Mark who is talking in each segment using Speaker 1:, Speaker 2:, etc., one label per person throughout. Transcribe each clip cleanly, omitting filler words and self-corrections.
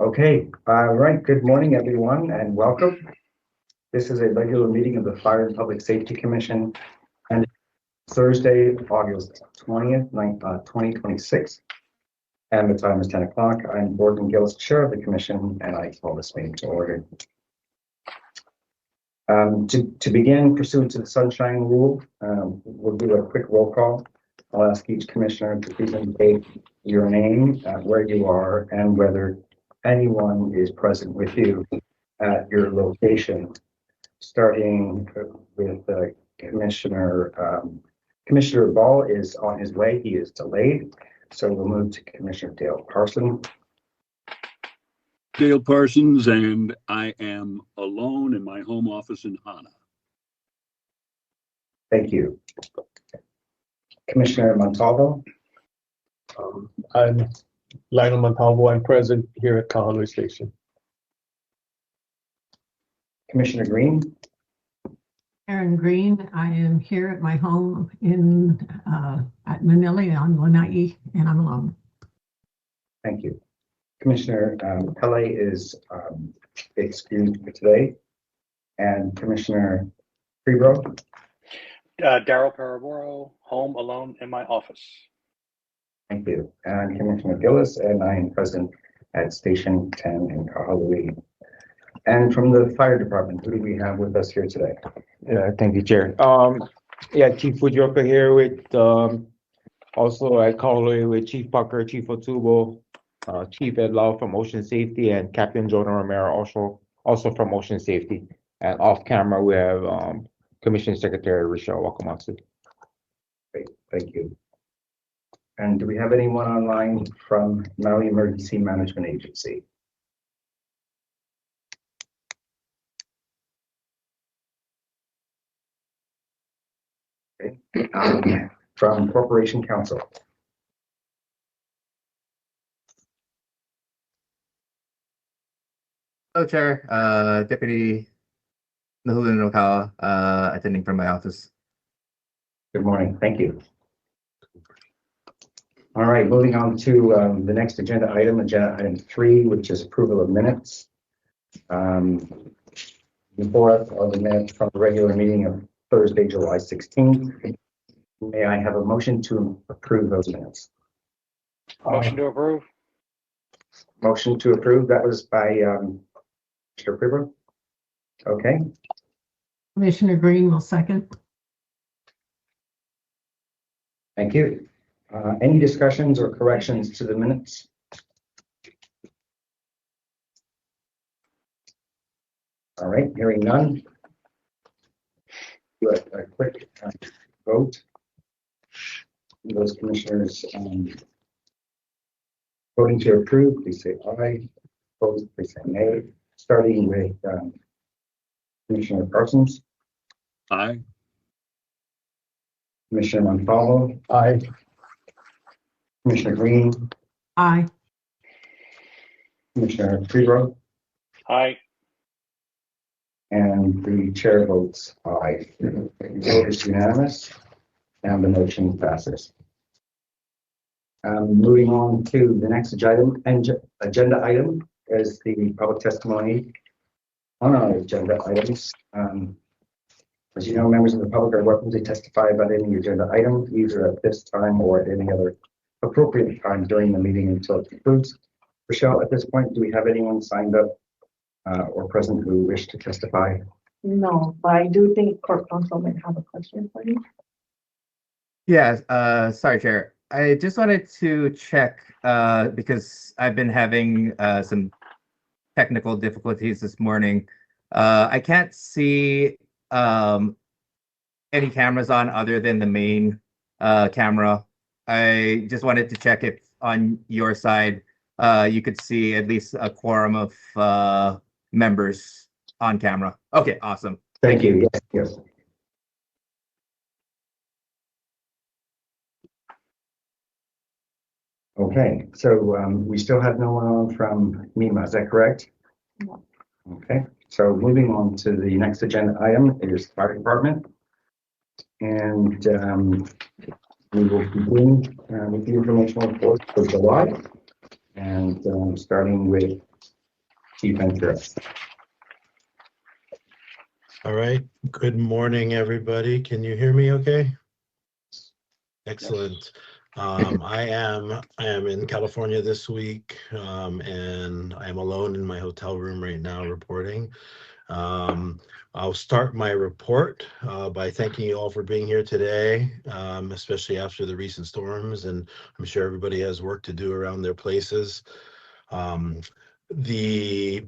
Speaker 1: Okay, right. Good morning, everyone, and welcome. This is a regular meeting of the Fire and Public Safety Commission, and Thursday, August 20th, 2026, and the time is 10 o'clock. I'm Gordon Gillis, Chair of the Commission, and I call this meeting to order. To begin, pursuant to the Sunshine Rule, we'll do a quick roll call. I'll ask each commissioner to please indicate your name, where you are, and whether anyone is present with you at your location. Starting with Commissioner Ball is on his way. He is delayed, so we'll move to Commissioner Dale Parson.
Speaker 2: Dale Parsons, and I am alone in my home office in Hāna.
Speaker 1: Thank you. Commissioner Montalvo.
Speaker 3: I'm Lionel Montalvo. I'm present here at Kahului Station.
Speaker 1: Commissioner Green.
Speaker 4: Aaron Green. I am here at my home in at Manili on Lānaʻi, and I'm alone.
Speaker 1: Thank you. Commissioner Pele is excused for today, and Commissioner Freebro.
Speaker 5: Daryl Paraboro, home alone in my office.
Speaker 1: Thank you. And Commissioner Gillis, and I am present at Station 10 in Kahului. And from the fire department, who do we have with us here today?
Speaker 6: Yeah, thank you, Chair. Yeah, Chief Fujioka here with also at Kahului with Chief Parker, Chief Otsubo, Chief Ed Lau from Ocean Safety, and Captain Jonah Romero also from Ocean Safety. And off camera we have Commission Secretary Rochelle Wakamatsu.
Speaker 1: Great, thank you. And do we have anyone online from Maui Emergency Management Agency? Okay. From Corporation Counsel.
Speaker 7: Hello, Chair. Deputy Nahulu Nokawa, attending from my office.
Speaker 1: Good morning. Thank you. All right, moving on to the next agenda item 3, which is approval of minutes. Before us are the minutes from the regular meeting of Thursday, July 16th. May I have a motion to approve those minutes?
Speaker 5: Motion to approve.
Speaker 1: Motion to approve. That was by Mr. Freebro. Okay.
Speaker 4: Commissioner Green will second.
Speaker 1: Thank you. Any discussions or corrections to the minutes? All right, hearing none. Do a quick vote. Those commissioners voting to approve, please say aye. Opposed, please say nay. Starting with Commissioner Parsons.
Speaker 2: Aye.
Speaker 1: Commissioner Montalvo.
Speaker 3: Aye.
Speaker 1: Commissioner Green.
Speaker 4: Aye.
Speaker 1: Commissioner Freebro.
Speaker 5: Aye.
Speaker 1: And the chair votes aye. The vote is unanimous, and the motion passes. Moving on to the next agenda item is the public testimony on our agenda items. As you know, members of the public are welcome to testify about any agenda item, either at this time or at any other appropriate time during the meeting until it concludes. Rochelle, at this point, do we have anyone signed up or present who wish to testify?
Speaker 8: No, but I do think Court Counsel might have a question for you.
Speaker 7: Yes, sorry, Chair. I just wanted to check because I've been having some technical difficulties this morning. I can't see any cameras on other than the main camera. I just wanted to check if on your side you could see at least a quorum of members on camera. Okay, awesome.
Speaker 1: Thank you. Yes. Okay, so we still have no one on from MEMA, is that correct?
Speaker 8: No.
Speaker 1: Okay, so moving on to the next agenda item is fire department. And we will begin with the informational report for July. And And starting with Chief Ventura.
Speaker 9: All right. Good morning, everybody. Can you hear me okay? Excellent. I am in California this week, and I am alone in my hotel room right now reporting. I'll start my report by thanking you all for being here today, especially after the recent storms, and I'm sure everybody has work to do around their places. The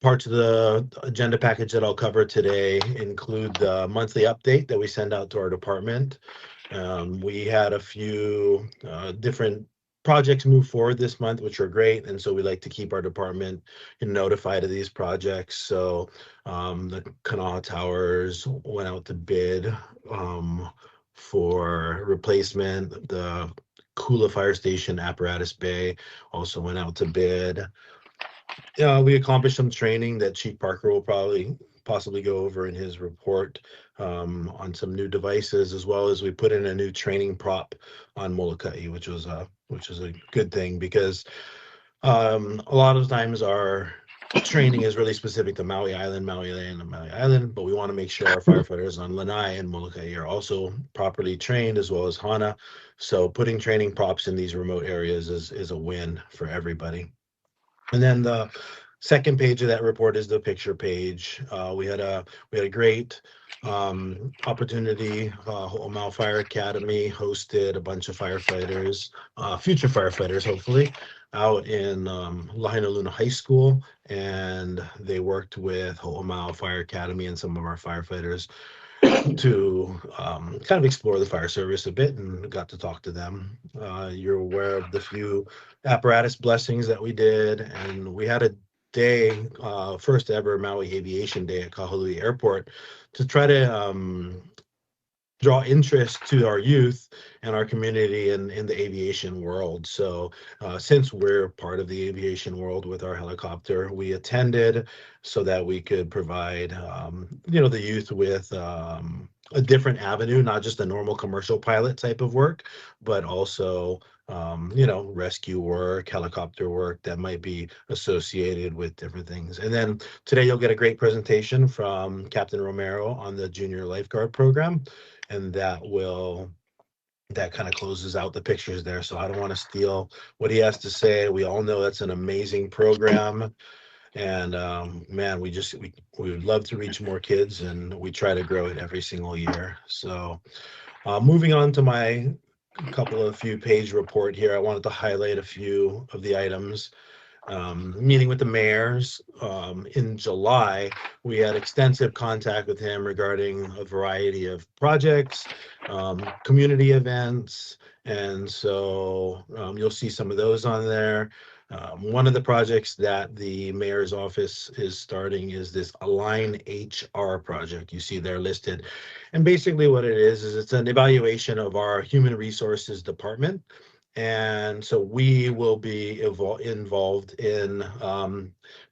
Speaker 9: parts of the agenda package that I'll cover today include the monthly update that we send out to our department. We had a few different projects move forward this month, which are great, and so we like to keep our department notified of these projects. So the Kanawha Towers went out to bid for replacement. The Kula Fire Station Apparatus Bay also went out to bid. We accomplished some training that Chief Parker will possibly go over in his report on some new devices, as well as we put in a new training prop on Molokaʻi, which was a good thing, because a lot of times our training is really specific to Maui Island, but we want to make sure our firefighters on Lānaʻi and Molokaʻi are also properly trained, as well as Hāna. So putting training props in these remote areas is a win for everybody. And then the second page of that report is the picture page. We had a great opportunity. Ho'omau Fire Academy hosted a bunch of firefighters, future firefighters, hopefully, out in Lahainaluna High School, and they worked with Ho'omau Fire Academy and some of our firefighters to kind of explore the fire service a bit, and got to talk to them. You're aware of the few apparatus blessings that we did, and we had a day, first ever Maui Aviation Day at Kahului Airport, to try to draw interest to our youth and our community in the aviation world. So since we're part of the aviation world with our helicopter, we attended so that we could provide the youth with a different avenue, not just a normal commercial pilot type of work, but also rescue work, helicopter work that might be associated with different things. And then today you'll get a great presentation from Captain Romero on the Junior Lifeguard Program, and that kind of closes out the pictures there. So I don't want to steal what he has to say. We all know that's an amazing program. And man, we would love to reach more kids, and we try to grow it every single year. So moving on to my few page report here, I wanted to highlight a few of the items. Meeting with the mayors in July, we had extensive contact with him regarding a variety of projects, community events, and so you'll see some of those on there. One of the projects that the mayor's office is starting is this Align HR project. You see there listed. And basically what it is it's an evaluation of our human resources department. And so we will be involved in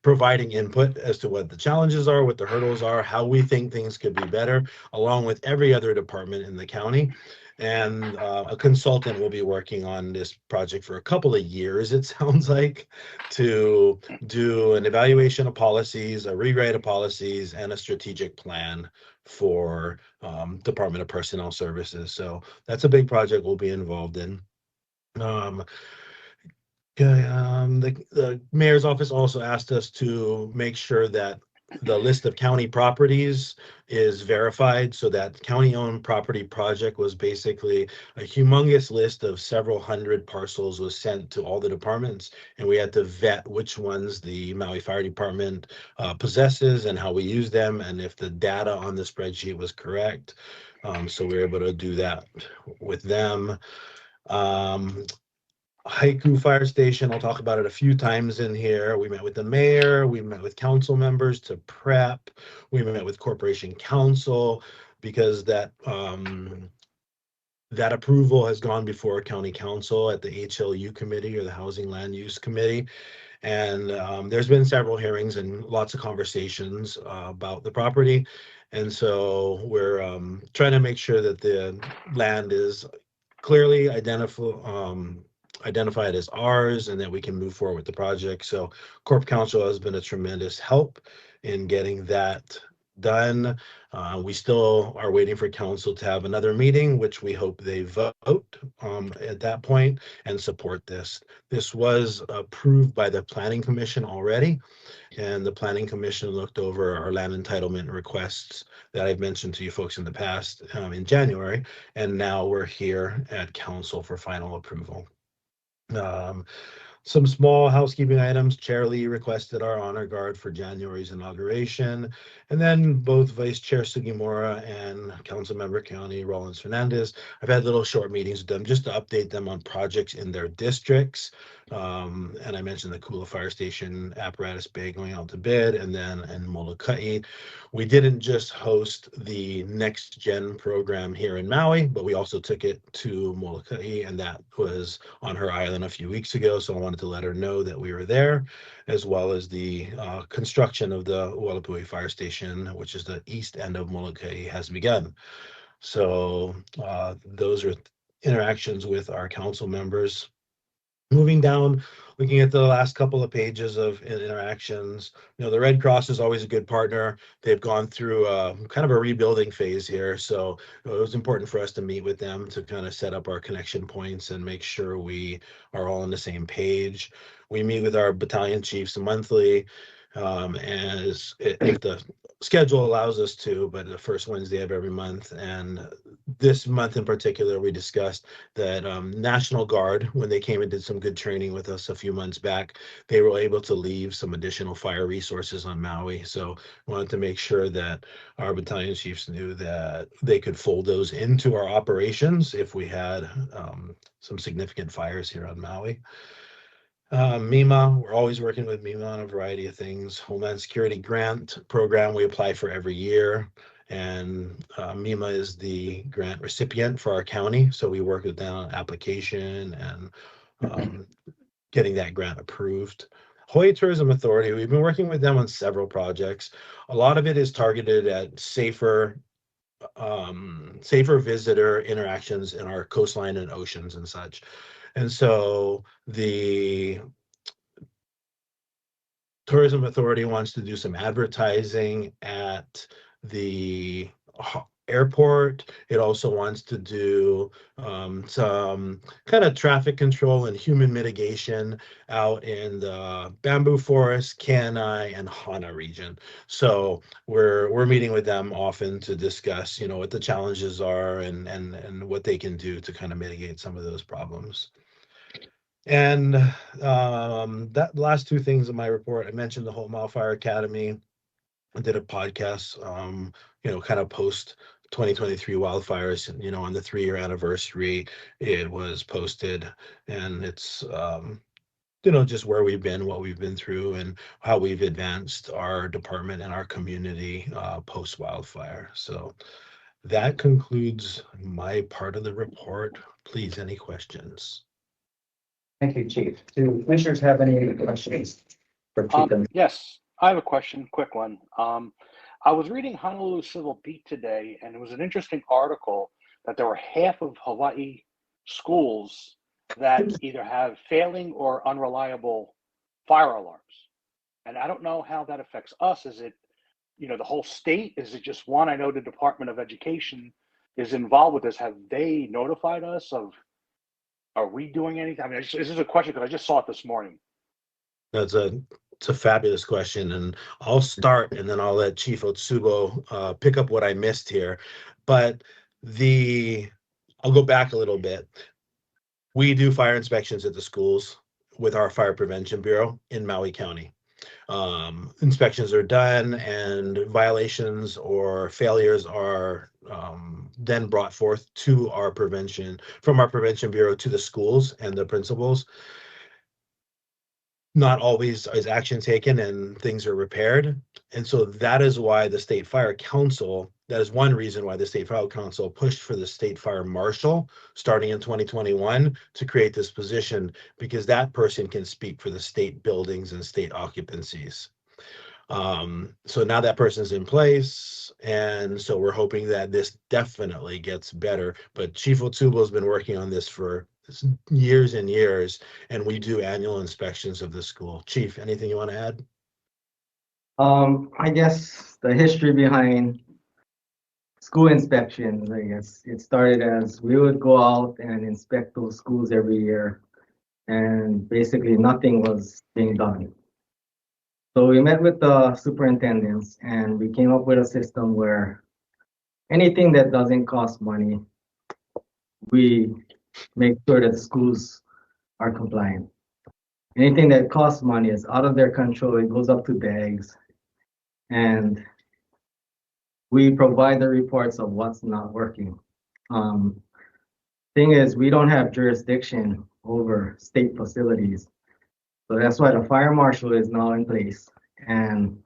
Speaker 9: providing input as to what the challenges are, what the hurdles are, how we think things could be better, along with every other department in the county. And a consultant will be working on this project for a couple of years, it sounds like, to do an evaluation of policies, a rewrite of policies, and a strategic plan for Department of Personnel Services. So that's a big project we'll be involved in. The mayor's office also asked us to make sure that the list of county properties is verified. So that county-owned property project was basically a humongous list of several hundred parcels was sent to all the departments, and we had to vet which ones the Maui Fire Department possesses and how we use them, and if the data on the spreadsheet was correct. So we were able to do that with them. Akakū Fire Station, I'll talk about it a few times in here. We met with the mayor, we met with council members to prep, we met with corporation council, because that approval has gone before county council at the HLU committee, or the Housing Land Use Committee. And there's been several hearings and lots of conversations about the property. And so we're trying to make sure that the land is clearly identify it as ours and that we can move forward with the project. So Corp Council has been a tremendous help in getting that done. We still are waiting for council to have another meeting, which we hope they vote at that point and support this. This was approved by the Planning Commission already, and the Planning Commission looked over our land entitlement requests that I've mentioned to you folks in the past in January, and now we're here at council for final approval. Some small housekeeping items. Chair Lee requested our honor guard for January's inauguration. And then both Vice Chair Sugimura and Councilmember County Rollins Fernandez, I've had little short meetings with them just to update them on projects in their districts. And I mentioned the Kula Fire Station apparatus bay going out to bid, and then in Molokaʻi. We didn't just host the Next Gen program here in Maui, but we also took it to Molokaʻi, and that was on her island a few weeks ago. So I wanted to let her know that we were there, as well as the construction of the Ualapui Fire Station, which is the east end of Molokaʻi, has begun. So those are interactions with our council members. Moving down, looking at the last couple of pages of interactions, the Red Cross is always a good partner. They've gone through kind of a rebuilding phase here. So it was important for us to meet with them to kind of set up our connection points and make sure we are all on the same page. We meet with our battalion chiefs monthly, as if the schedule allows us to, but the first Wednesday of every month. And this month in particular, we discussed that National Guard, when they came and did some good training with us a few months back, they were able to leave some additional fire resources on Maui. So we wanted to make sure that our battalion chiefs knew that they could fold those into our operations if we had some significant fires here on Maui. MEMA, we're always working with MEMA on a variety of things. Homeland Security grant program we apply for every year, and MEMA is the grant recipient for our county. So we work with them on application and getting that grant approved. Hawaii Tourism Authority, we've been working with them on several projects. A lot of it is targeted at safer visitor interactions in our coastline and oceans and such. And so the Tourism Authority wants to do some advertising at the airport. It also wants to do some kind of traffic control and human mitigation out in the bamboo forest, Kenai, and Hāna region. So we're meeting with them often to discuss, what the challenges are and what they can do to kind of mitigate some of those problems. And that last two things in my report, I mentioned the Ho'omau Fire Academy. I did a podcast, kind of post 2023 wildfires, on the 3-year anniversary. It was posted, and it's, just where we've been, what we've been through, and how we've advanced our department and our community post wildfire. So that concludes my part of the report. Please, any questions?
Speaker 1: Thank you, Chief. Do commissioners have any questions for Chief?
Speaker 5: Yes, I have a question, quick one. I was reading Honolulu Civil Beat today, and it was an interesting article that there were half of Hawaii schools that either have failing or unreliable fire alarms. And I don't know how that affects us. Is it, the whole state? Is it just one? I know the Department of Education is involved with this. Have they notified us of, are we doing anything? I mean, this is a question because I just saw it this morning.
Speaker 9: It's a fabulous question, and I'll start and then I'll let Chief Otsubo pick up what I missed here. But I'll go back a little bit. We do fire inspections at the schools with our Fire Prevention Bureau in Maui County. Inspections are done, and violations or failures are then brought forth to from our Prevention Bureau to the schools and the principals. Not always is action taken and things are repaired. And so that is why the State Fire Council, that is one reason why the State Fire Council pushed for the State Fire Marshal starting in 2021 to create this position, because that person can speak for the state buildings and state occupancies. So now that person's in place, and so we're hoping that this definitely gets better. But Chief Otsubo has been working on this for years and years, and we do annual inspections of the school. Chief, anything you want to add?
Speaker 10: I guess the history behind school inspections, I guess it started as we would go out and inspect those schools every year, and basically nothing was being done. So we met with the superintendents and we came up with a system where anything that doesn't cost money, we make sure that the schools are compliant. Anything that costs money is out of their control. It goes up to DAGs, and we provide the reports of what's not working. Thing is, we don't have jurisdiction over state facilities. So that's why the fire marshal is now in place. And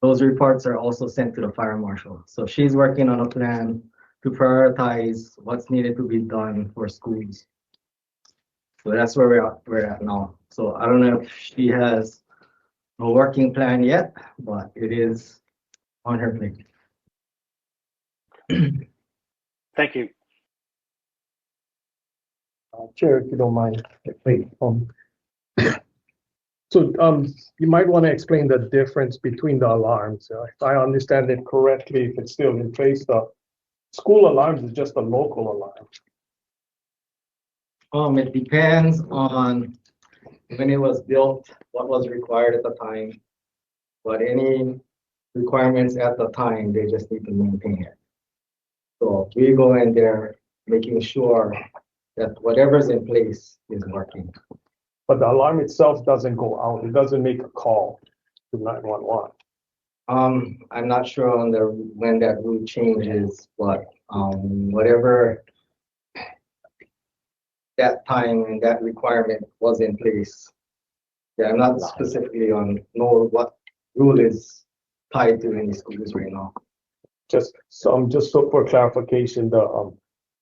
Speaker 10: those reports are also sent to the fire marshal. So she's working on a plan to prioritize what's needed to be done for schools. So that's where we're at now. So I don't know if she has a working plan yet, but it is on her plate.
Speaker 5: Thank you.
Speaker 3: Chair, if you don't mind.
Speaker 1: Please.
Speaker 3: So you might want to explain the difference between the alarms. If I understand it correctly, if it's still in place, the school alarms is just a local alarm.
Speaker 10: It depends on when it was built, what was required at the time. But any requirements at the time, they just need to maintain it. So we go in there making sure that whatever's in place is working.
Speaker 3: But the alarm itself doesn't go out. It doesn't make a call to 911.
Speaker 10: I'm not sure on when that rule changes, but whatever that time and that requirement was in place. Yeah, I'm not specifically on know what rule is tied to any schools right now.
Speaker 3: Just so for clarification, the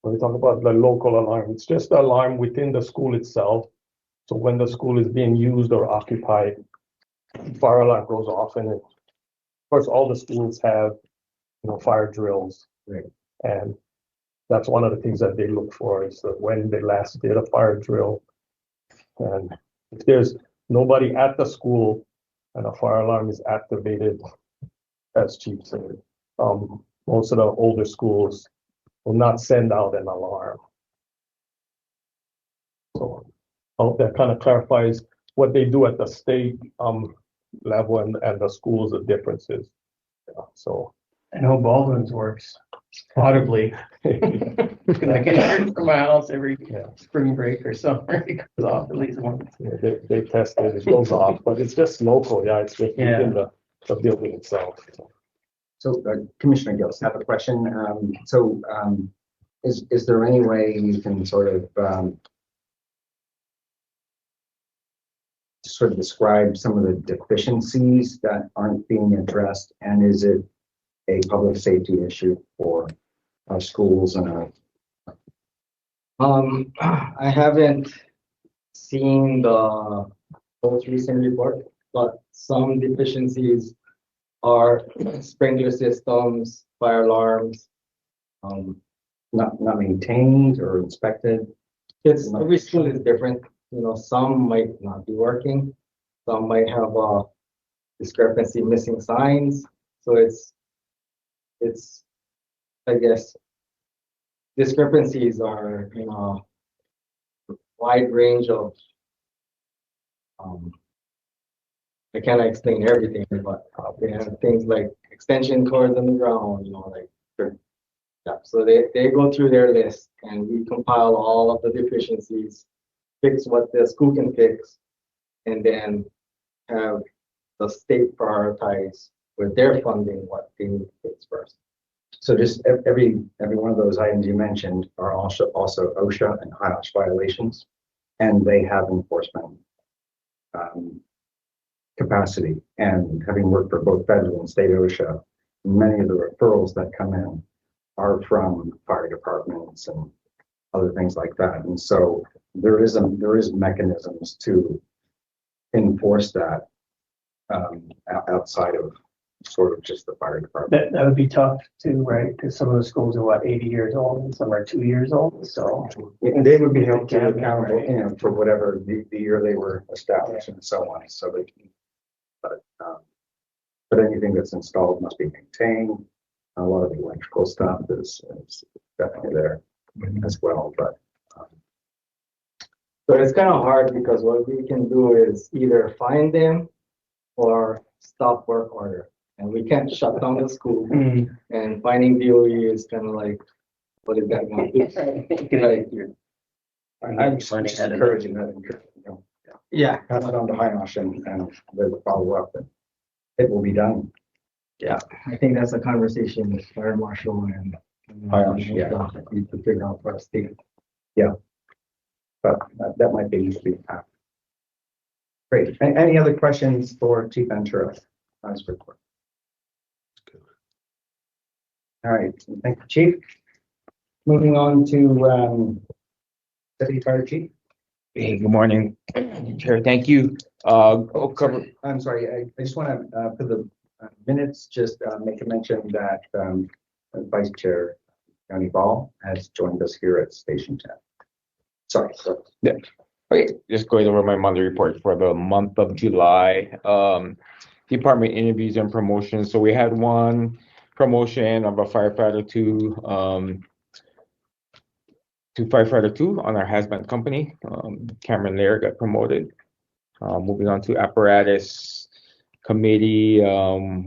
Speaker 3: when we talk about the local alarm, it's just the alarm within the school itself. So when the school is being used or occupied, fire alarm goes off, and of course all the schools have, fire drills,
Speaker 10: right?
Speaker 3: And that's one of the things that they look for is that when they last did a fire drill, and if there's nobody at the school and a fire alarm is activated, as Chief said, most of the older schools will not send out an alarm. So I hope that kind of clarifies what they do at the state level and the schools, the differences. Yeah, so
Speaker 11: I know Baldwin's works audibly. Because I get heard from my house every spring break or summer. It goes off at least once.
Speaker 3: yeah, they test it, it goes off, but it's just local. Yeah, it's just within the building itself.
Speaker 1: So Commissioner Gillis, I have a question. Is there any way you can sort of describe some of the deficiencies that aren't being addressed, and is it a public safety issue for our schools and our?
Speaker 10: I haven't seen the most recent report, but some deficiencies are sprinkler systems, fire alarms,
Speaker 1: Not maintained or inspected?
Speaker 10: Every school is different. Some might not be working. Some might have a discrepancy, missing signs. So it's I guess discrepancies are wide range of I cannot explain everything, but they have things like extension cords on the ground, yeah. So they go through their list and we compile all of the deficiencies, fix what the school can fix, and then have the state prioritize with their funding what they need to fix first.
Speaker 1: So just every one of those items you mentioned are also OSHA and HIOSH violations, and they have enforcement capacity. And having worked for both federal and state OSHA, many of the referrals that come in are from fire departments and other things like that. And so there is mechanisms to enforce that outside of sort of just the fire department.
Speaker 11: That would be tough too, right? Because some of the schools are what, 80 years old and some are 2 years old, so.
Speaker 1: And they would be held to accountable, you know, for whatever the year they were established and so on, so they can. But anything that's installed must be maintained. A lot of the electrical stuff is definitely there as well, but.
Speaker 10: So it's kind of hard because what we can do is either find them or stop work order. And we can't shut down the school. And finding DOE is kind of like, what is that going to do?
Speaker 1: I'm just encouraging that, you know,
Speaker 10: Yeah.
Speaker 1: pass it on to Hāna and they will follow up and it will be done.
Speaker 10: Yeah, I think that's a conversation with fire marshal and.
Speaker 1: Yeah.
Speaker 10: Need to figure out for a state.
Speaker 1: But that might be usually. Great. Any other questions for Chief Ventura? Nice report. All right, thank you, Chief. Moving on to Deputy Fire Chief.
Speaker 6: Hey, good morning, Chair. Thank you.
Speaker 1: I'm sorry. I just want to, for the minutes, just make a mention that Vice Chair County Ball has joined us here at Station 10. Sorry.
Speaker 6: Yeah. Okay, just going over my monthly report for the month of July. Department interviews and promotions. So we had one promotion of a firefighter to firefighter 2 on our hazmat company. Cameron Lair got promoted. Moving on to apparatus committee,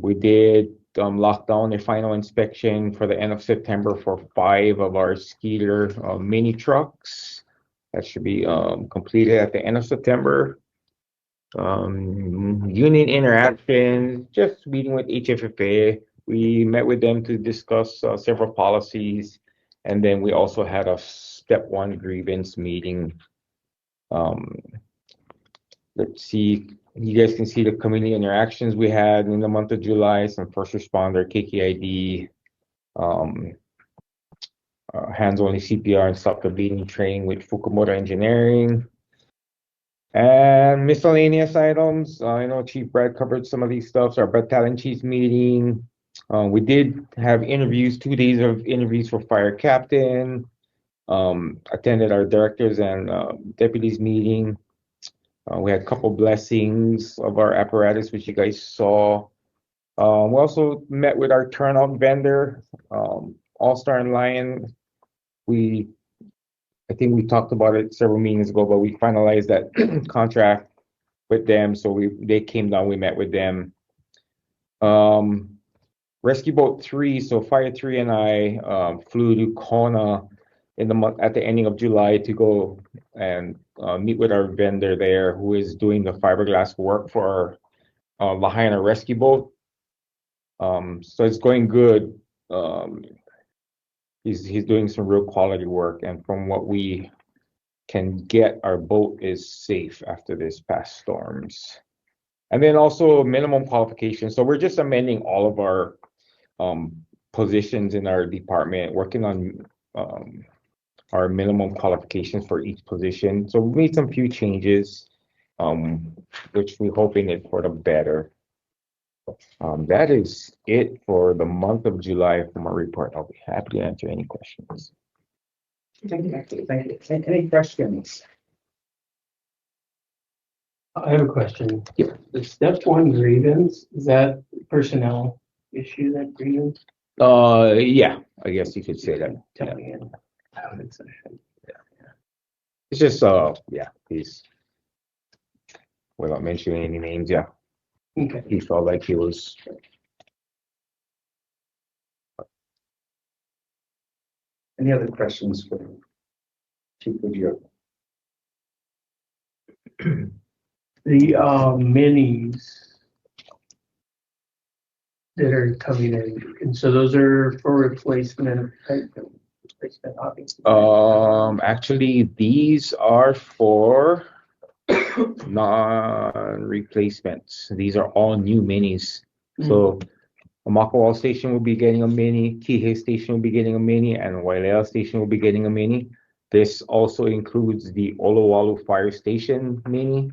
Speaker 6: we did lock down a final inspection for the end of September for 5 of our Skeeter mini trucks. That should be completed at the end of September. Union interactions, just meeting with HFFA. We met with them to discuss several policies, and then we also had a step 1 grievance meeting. Let's see, you guys can see the community interactions we had in the month of July, some first responder, KKID, hands-only CPR and stop the bleeding training with Fukumoto Engineering. And miscellaneous items, I know Chief Brad covered some of these stuff. Our battalion chiefs meeting. We did have interviews, 2 days of interviews for fire captain. Attended our directors and deputies meeting. We had a couple blessings of our apparatus, which you guys saw. We also met with our turnout vendor, All-Star and Lion. I think we talked about it several meetings ago, but we finalized that contract with them. So they came down, we met with them. Rescue Boat 3, so Fire 3 and I flew to Kona in the month at the ending of July to go and meet with our vendor there who is doing the fiberglass work for Lahaina Rescue Boat. So it's going good. He's doing some real quality work, and from what we can get, our boat is safe after this past storms. And then also minimum qualifications. So we're just amending all of our positions in our department, working on our minimum qualifications for each position. So we made some few changes, which we're hoping is for the better. That is it for the month of July for my report. I'll be happy to answer any questions.
Speaker 1: Thank you. Any questions?
Speaker 11: I have a question.
Speaker 6: Yeah.
Speaker 11: The step 1 grievance, is that personnel issue, that grievance?
Speaker 6: Yeah, I guess you could say that.
Speaker 11: Tell me in open session.
Speaker 6: It's just yeah, he's without mentioning any names, yeah.
Speaker 11: Okay.
Speaker 6: He felt like he was.
Speaker 1: Any other questions for Chief Woodrow?
Speaker 11: The minis that are coming in, and so those are for replacement, obviously.
Speaker 6: Actually, these are for non-replacements. These are all new minis. So Makaʻi Station will be getting a mini, Kihei Station will be getting a mini, and Wailea Station will be getting a mini. This also includes the Olowalu Fire Station mini,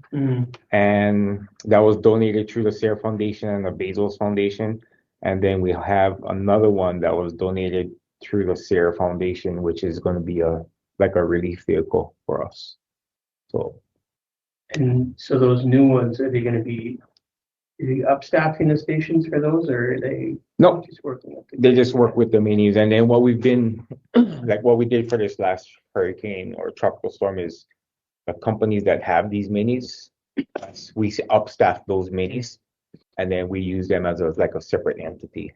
Speaker 6: and that was donated through the Sarah Foundation and the Bezos Foundation. And then we have another one that was donated through the Sierra Foundation, which is going to be like a relief vehicle for us. So,
Speaker 11: And so those new ones, are they going to be upstaffing the stations for those, or are they
Speaker 6: no,
Speaker 11: just working with
Speaker 6: they just work with the minis. And then what we've been, like what we did for this last hurricane or tropical storm is the companies that have these minis, we upstaff those minis, and then we use them as like a separate entity.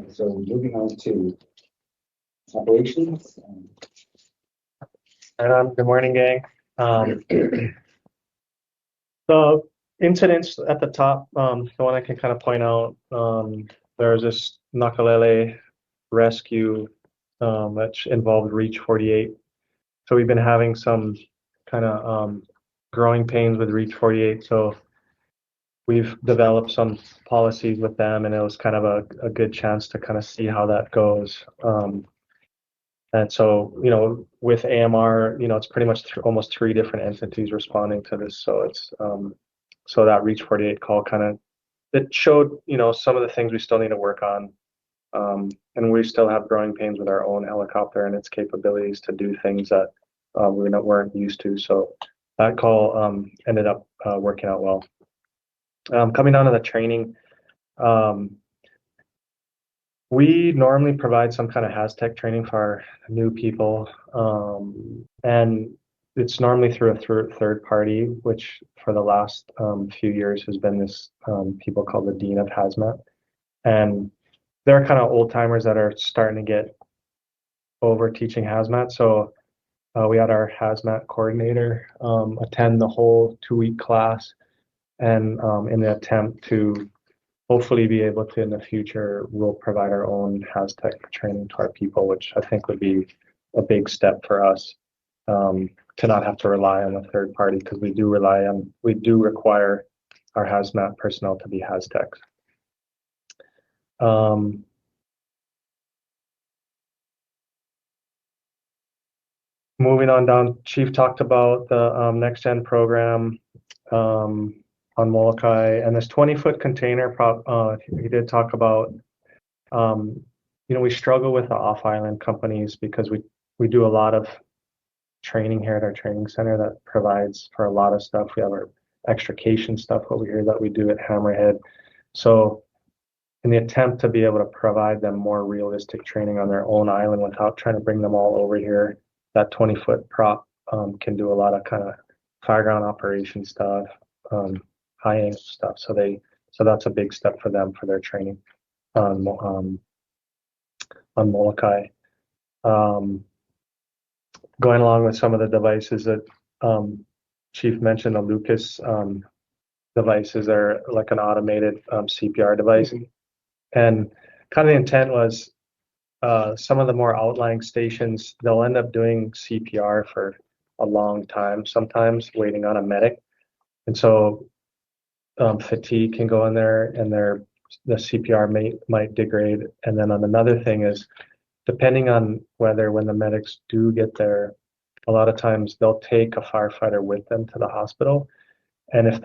Speaker 1: So moving on to operations.
Speaker 12: Good morning, gang. The incidents at the top, the one I can kind of point out, there's this Nakalele rescue that involved Reach 48. So we've been having some kind of growing pains with Reach 48. So we've developed some policies with them, and it was kind of a good chance to kind of see how that goes. And so, with AMR, it's pretty much almost 3 different entities responding to this. So it's so that Reach 48 call it showed, some of the things we still need to work on. And we still have growing pains with our own helicopter and its capabilities to do things that we weren't used to. So that call ended up working out well. Coming down to the training, we normally provide some kind of HazTech training for our new people, and it's normally through a third party, which for the last few years has been this people called the Dean of Hazmat. And they're kind of old timers that are starting to get over teaching hazmat. So we had our hazmat coordinator attend the whole 2-week class, and in the attempt to hopefully be able to in the future, we'll provide our own HazTech training to our people, which I think would be a big step for us to not have to rely on a third party, because we do require our hazmat personnel to be HazTech. Moving on down, Chief talked about the Next Gen program on Molokaʻi, and this 20-foot container he did talk about, we struggle with the off-island companies because we do a lot of training here at our training center that provides for a lot of stuff. We have our extrication stuff over here that we do at Hammerhead. So in the attempt to be able to provide them more realistic training on their own island without trying to bring them all over here, that 20-foot prop can do a lot of kind of fireground operation stuff, high angle stuff. So that's a big step for them for their training on Molokaʻi. Going along with some of the devices that Chief mentioned, the Lucas devices are like an automated CPR device. And kind of the intent was some of the more outlying stations, they'll end up doing CPR for a long time, sometimes waiting on a medic. And so fatigue can go in there, and the CPR might degrade. And then on another thing is, depending on when the medics do get there, a lot of times they'll take a firefighter with them to the hospital. And if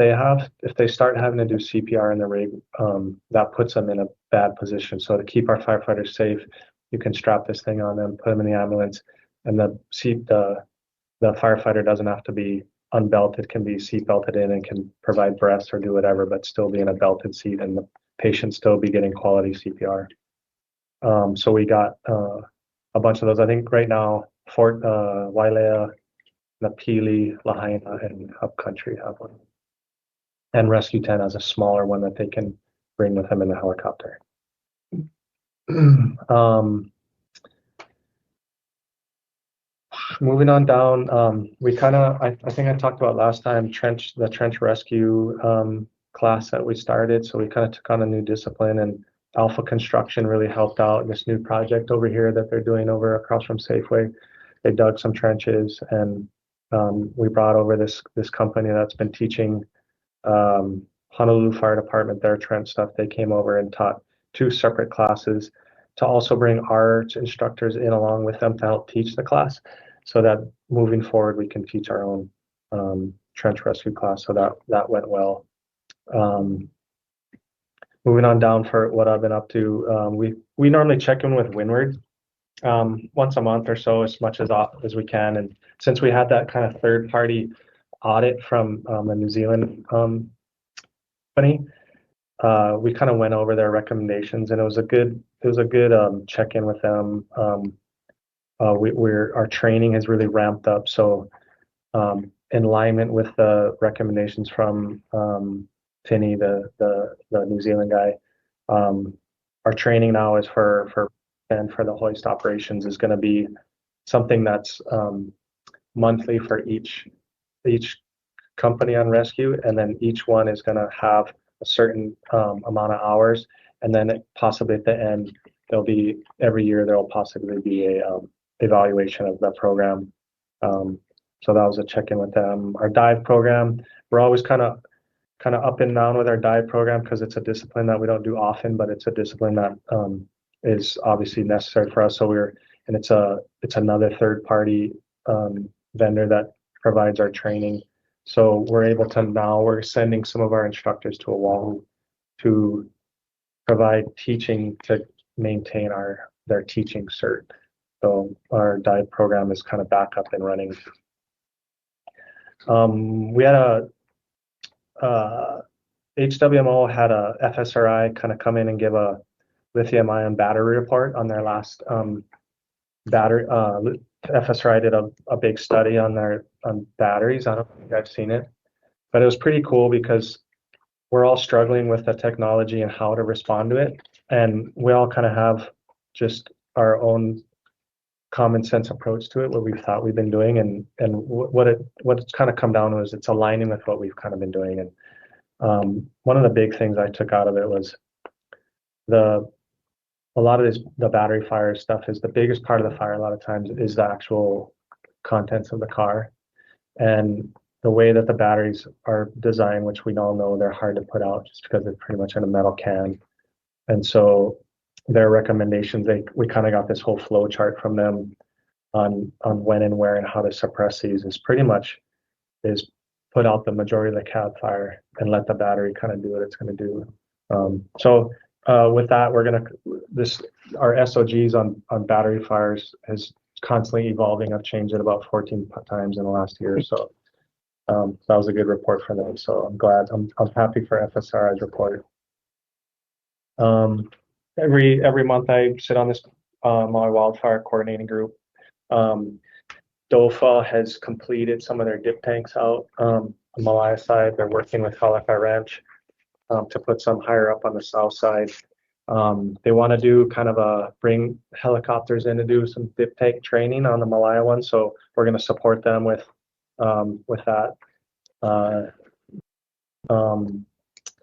Speaker 12: they start having to do CPR in the rig, that puts them in a bad position. So to keep our firefighters safe, you can strap this thing on them, put them in the ambulance, and the firefighter doesn't have to be unbelted, can be seat belted in and can provide breaths or do whatever, but still be in a belted seat, and the patient still be getting quality CPR. So we got a bunch of those. I think right now, Fort Wailea, Napili, Lahaina, and Upcountry have one. And Rescue 10 has a smaller one that they can bring with them in the helicopter. Moving on down, we I think I talked about last time, the trench rescue class that we started. So we kind of took on a new discipline, and Alpha Construction really helped out in this new project over here that they're doing over across from Safeway. They dug some trenches, and we brought over this company that's been teaching Honolulu Fire Department their trench stuff. They came over and taught 2 separate classes to also bring our instructors in along with them to help teach the class. so that moving forward, we can teach our own trench rescue class. So that went well. Moving on down for what I've been up to, we normally check in with Windward once a month or so, as much as often as we can. And since we had that kind of third party audit from a New Zealand company, we kind of went over their recommendations, and it was a good check in with them. Our training has really ramped up, so in alignment with the recommendations from Finney, the New Zealand guy, our training now is for the hoist operations is going to be something that's monthly for each company on rescue, and then each one is going to have a certain amount of hours, and then possibly at the end every year there'll possibly be a evaluation of the program. So that was a check-in with them. Our dive program, we're always kind of up and down with our dive program because it's a discipline that we don't do often, but it's a discipline that is obviously necessary for us. So it's another third-party vendor that provides our training. So we're sending some of our instructors to Oahu to provide teaching to maintain their teaching cert. So our dive program is kind of back up and running. We had HWMO had a FSRI kind of come in and give a lithium-ion battery report on their last battery. FSRI did a big study on batteries. I don't think I've seen it, but it was pretty cool because we're all struggling with the technology and how to respond to it, and we all kind of have just our own common sense approach to it, what we've thought we've been doing, and what it's kind of come down to is it's aligning with what we've kind of been doing. And one of the big things I took out of it was a lot of the battery fire stuff is the biggest part of the fire. A lot of times is the actual contents of the car, and the way that the batteries are designed, which we all know they're hard to put out just because they're pretty much in a metal can. And so their recommendations, we kind of got this whole flow chart from them on when and where and how to suppress these is pretty much is put out the majority of the cab fire and let the battery kind of do what it's going to do. With that, our SOGs on battery fires is constantly evolving. I've changed it about 14 times in the last year. So that was a good report for them. So I'm glad. I'm happy for FSRI's report. Every month I sit on this Maui wildfire coordinating group. DOFA has completed some of their dip tanks out on the Malaya side. They're working with Hālakai Ranch to put some higher up on the south side. They want to do kind of bring helicopters in to do some dip tank training on the Malaya one. So we're going to support them with that.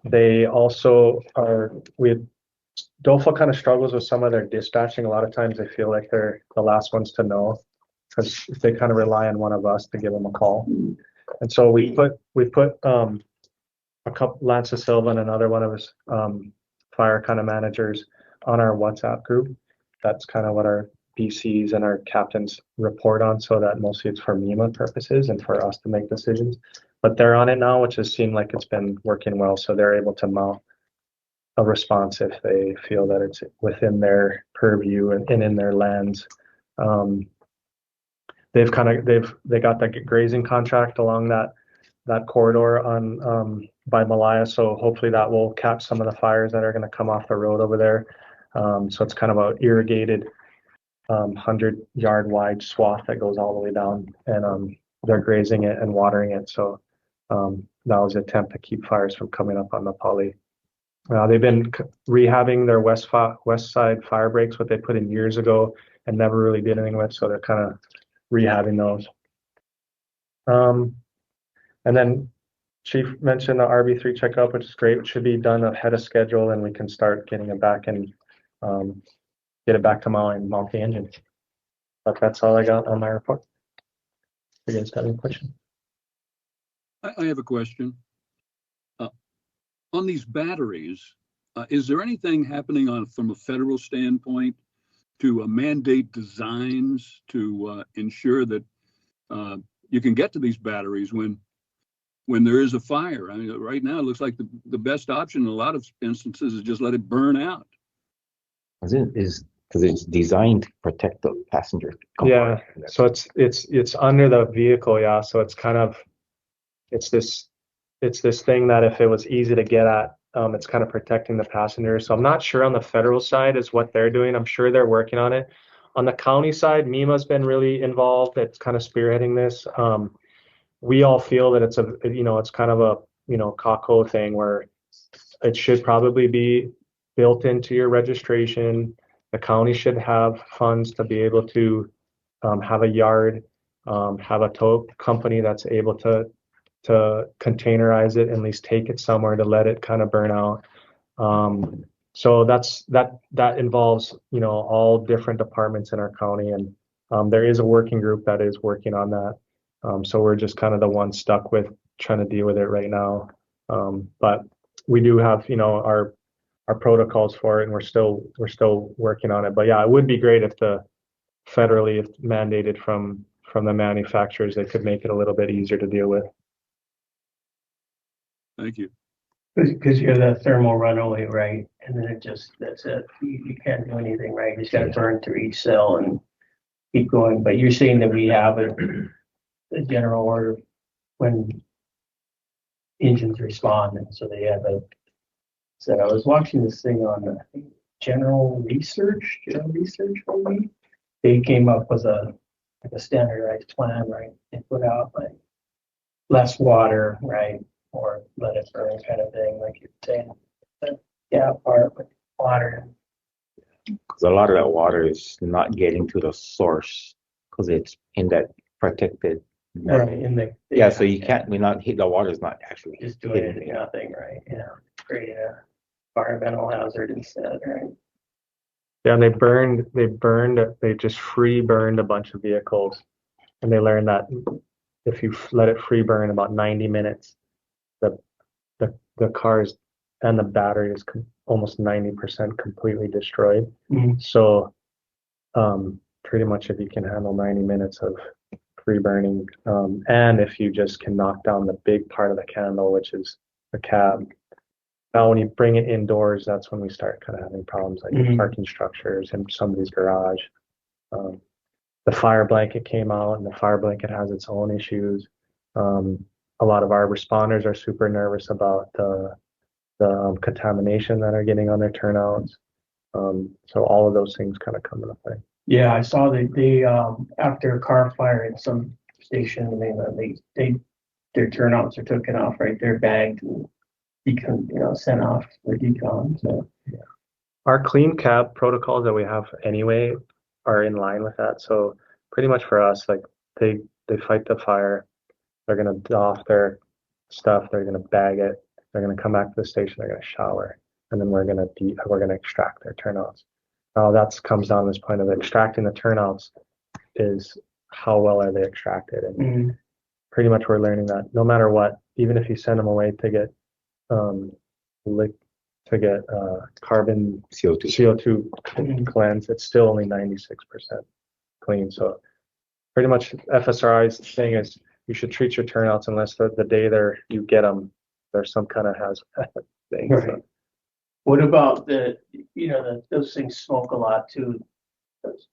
Speaker 12: They also DOFA kind of struggles with some of their dispatching. A lot of times they feel like they're the last ones to know because they kind of rely on one of us to give them a call. And so we put a couple, Lance Silva and another one of his fire kind of managers on our WhatsApp group. That's kind of what our BCs and our captains report on, so that mostly it's for MEMA purposes and for us to make decisions. But they're on it now, which has seemed like it's been working well. So they're able to mount a response if they feel that it's within their purview and in their lands. They got the grazing contract along that corridor on by Malaya, so hopefully that will catch some of the fires that are going to come off the road over there. So it's kind of a irrigated 100-yard wide swath that goes all the way down, and they're grazing it and watering it. So that was an attempt to keep fires from coming up on the Pali. They've been rehabbing their west side fire breaks, what they put in years ago and never really did anything with, so they're kind of rehabbing those. And then Chief mentioned the RB3 checkup, which is great. It should be done ahead of schedule, and we can start getting it back and get it back to Maui and mount the engine. But that's all I got on my report. You guys got any questions?
Speaker 2: I have a question. On these batteries, is there anything happening from a federal standpoint to mandate designs to ensure that you can get to these batteries when there is a fire. I mean, right now it looks like the best option in a lot of instances is just let it burn out.
Speaker 6: Is because it's designed to protect the passenger
Speaker 12: Yeah,
Speaker 6: compartment.
Speaker 12: so it's under the vehicle, yeah. So it's kind of it's this thing that if it was easy to get at, it's kind of protecting the passenger. So I'm not sure on the federal side is what they're doing. I'm sure they're working on it. On the county side, MEMA's been really involved. It's kind of spearheading this. We all feel that it's it's kind of a Kako thing where it should probably be built into your registration. The county should have funds to be able to have a yard, have a tow company that's able to containerize it, at least take it somewhere to let it kind of burn out. So that involves all different departments in our county, and there is a working group that is working on that. So we're just kind of the ones stuck with trying to deal with it right now. But we do have our protocols for it, and we're still working on it. But yeah, it would be great if federally, if mandated from the manufacturers, they could make it a little bit easier to deal with.
Speaker 2: Thank you.
Speaker 11: Because you have that thermal runaway, right? And then that's it. You can't do anything, right? You just got to burn through each cell and keep going. But you're saying that we have a general order when engines respond, and so they have a. So I was watching this thing on general research maybe. They came up with a standardized plan, right? They put out like less water, right? Or let it burn kind of thing, like you're saying. But yeah, part with water.
Speaker 6: Because a lot of that water is not getting to the source because it's in that protected.
Speaker 11: Right, in the
Speaker 6: So you can't. The water is not actually
Speaker 11: just doing anything, nothing, right? Yeah, creating a environmental hazard instead, right?
Speaker 12: Yeah, and they just free burned a bunch of vehicles, and they learned that if you let it free burn about 90 minutes, the cars and the battery is almost 90% completely destroyed.
Speaker 11: Mhm.
Speaker 12: So pretty much if you can handle 90 minutes of free burning, and if you just can knock down the big part of the candle, which is the cab. Now, when you bring it indoors, that's when we start kind of having problems like
Speaker 11: Mhm.
Speaker 12: parking structures in somebody's garage. The fire blanket came out, and the fire blanket has its own issues. A lot of our responders are super nervous about the contamination that are getting on their turnouts. So all of those things kind of come into play.
Speaker 11: Yeah, I saw that they after a car fire at some station, their turnouts are taken off, right? They're bagged and sent off for decon. So
Speaker 12: yeah. Our clean cab protocols that we have anyway are in line with that. So pretty much for us, like they fight the fire, they're gonna doff their stuff, they're gonna bag it, they're gonna come back to the station, they're gonna shower, and then we're gonna extract their turnouts. Now that comes down to this point of extracting the turnouts is how well are they extracted, and pretty much we're learning that no matter what, even if you send them away to get carbon CO2 cleanse, it's still only 96% clean. So pretty much FSRI's thing is you should treat your turnouts unless the day you get them, there's some kind of hazard thing.
Speaker 11: Right.
Speaker 12: So.
Speaker 11: What about those things smoke a lot too? Those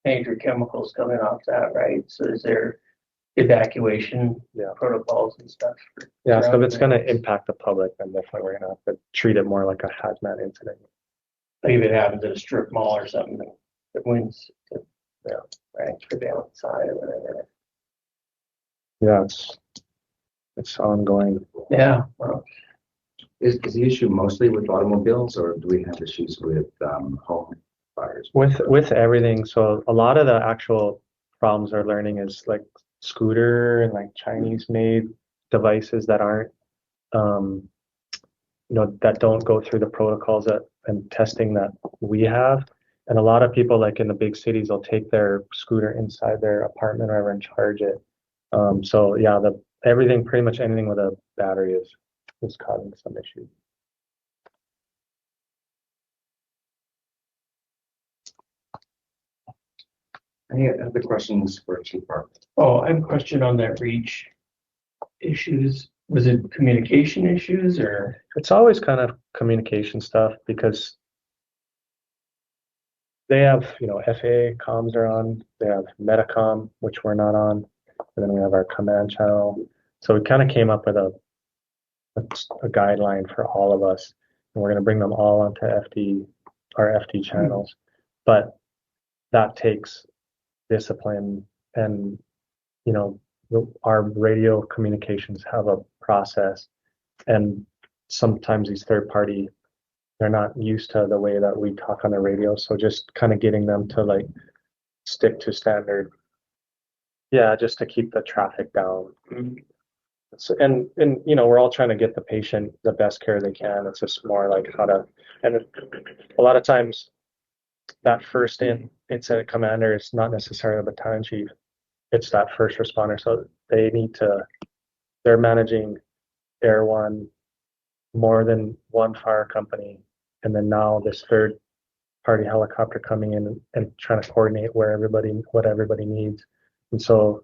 Speaker 11: major chemicals coming off that, right? So is there evacuation protocols and stuff?
Speaker 12: Yeah, so if it's going to impact the public, then definitely we're going to have to treat it more like a hazmat incident.
Speaker 11: Like if it happens at a strip mall or something, the winds, right, prevailing side or whatever.
Speaker 12: Yeah, it's ongoing.
Speaker 11: Yeah. Well,
Speaker 1: Is the issue mostly with automobiles, or do we have issues with home fires?
Speaker 12: With everything. So a lot of the actual problems they're learning is like scooter and like Chinese made devices that aren't that don't go through the protocols and testing that we have. And a lot of people like in the big cities will take their scooter inside their apartment or whatever and charge it. So yeah, pretty much anything with a battery is causing some issues.
Speaker 1: Any other questions for Chief Parker?
Speaker 11: Oh, I have a question on that reach issues. Was it communication issues or?
Speaker 12: It's always kind of communication stuff because they have, FAA comms are on, they have Metacom, which we're not on, and then we have our command channel. So we kind of came up with a guideline for all of us, and we're going to bring them all onto our FD channels. But that takes discipline, and our radio communications have a process, and sometimes these third party, they're not used to the way that we talk on the radio. So just kind of getting them to like stick to standard. Yeah, just to keep the traffic down. So, and we're all trying to get the patient the best care they can. It's just more like how to, and a lot of times that first incident commander is not necessarily a battalion chief. It's that first responder. So they're managing Air One, more than one fire company. And then now this third party helicopter coming in and trying to coordinate what everybody needs. And so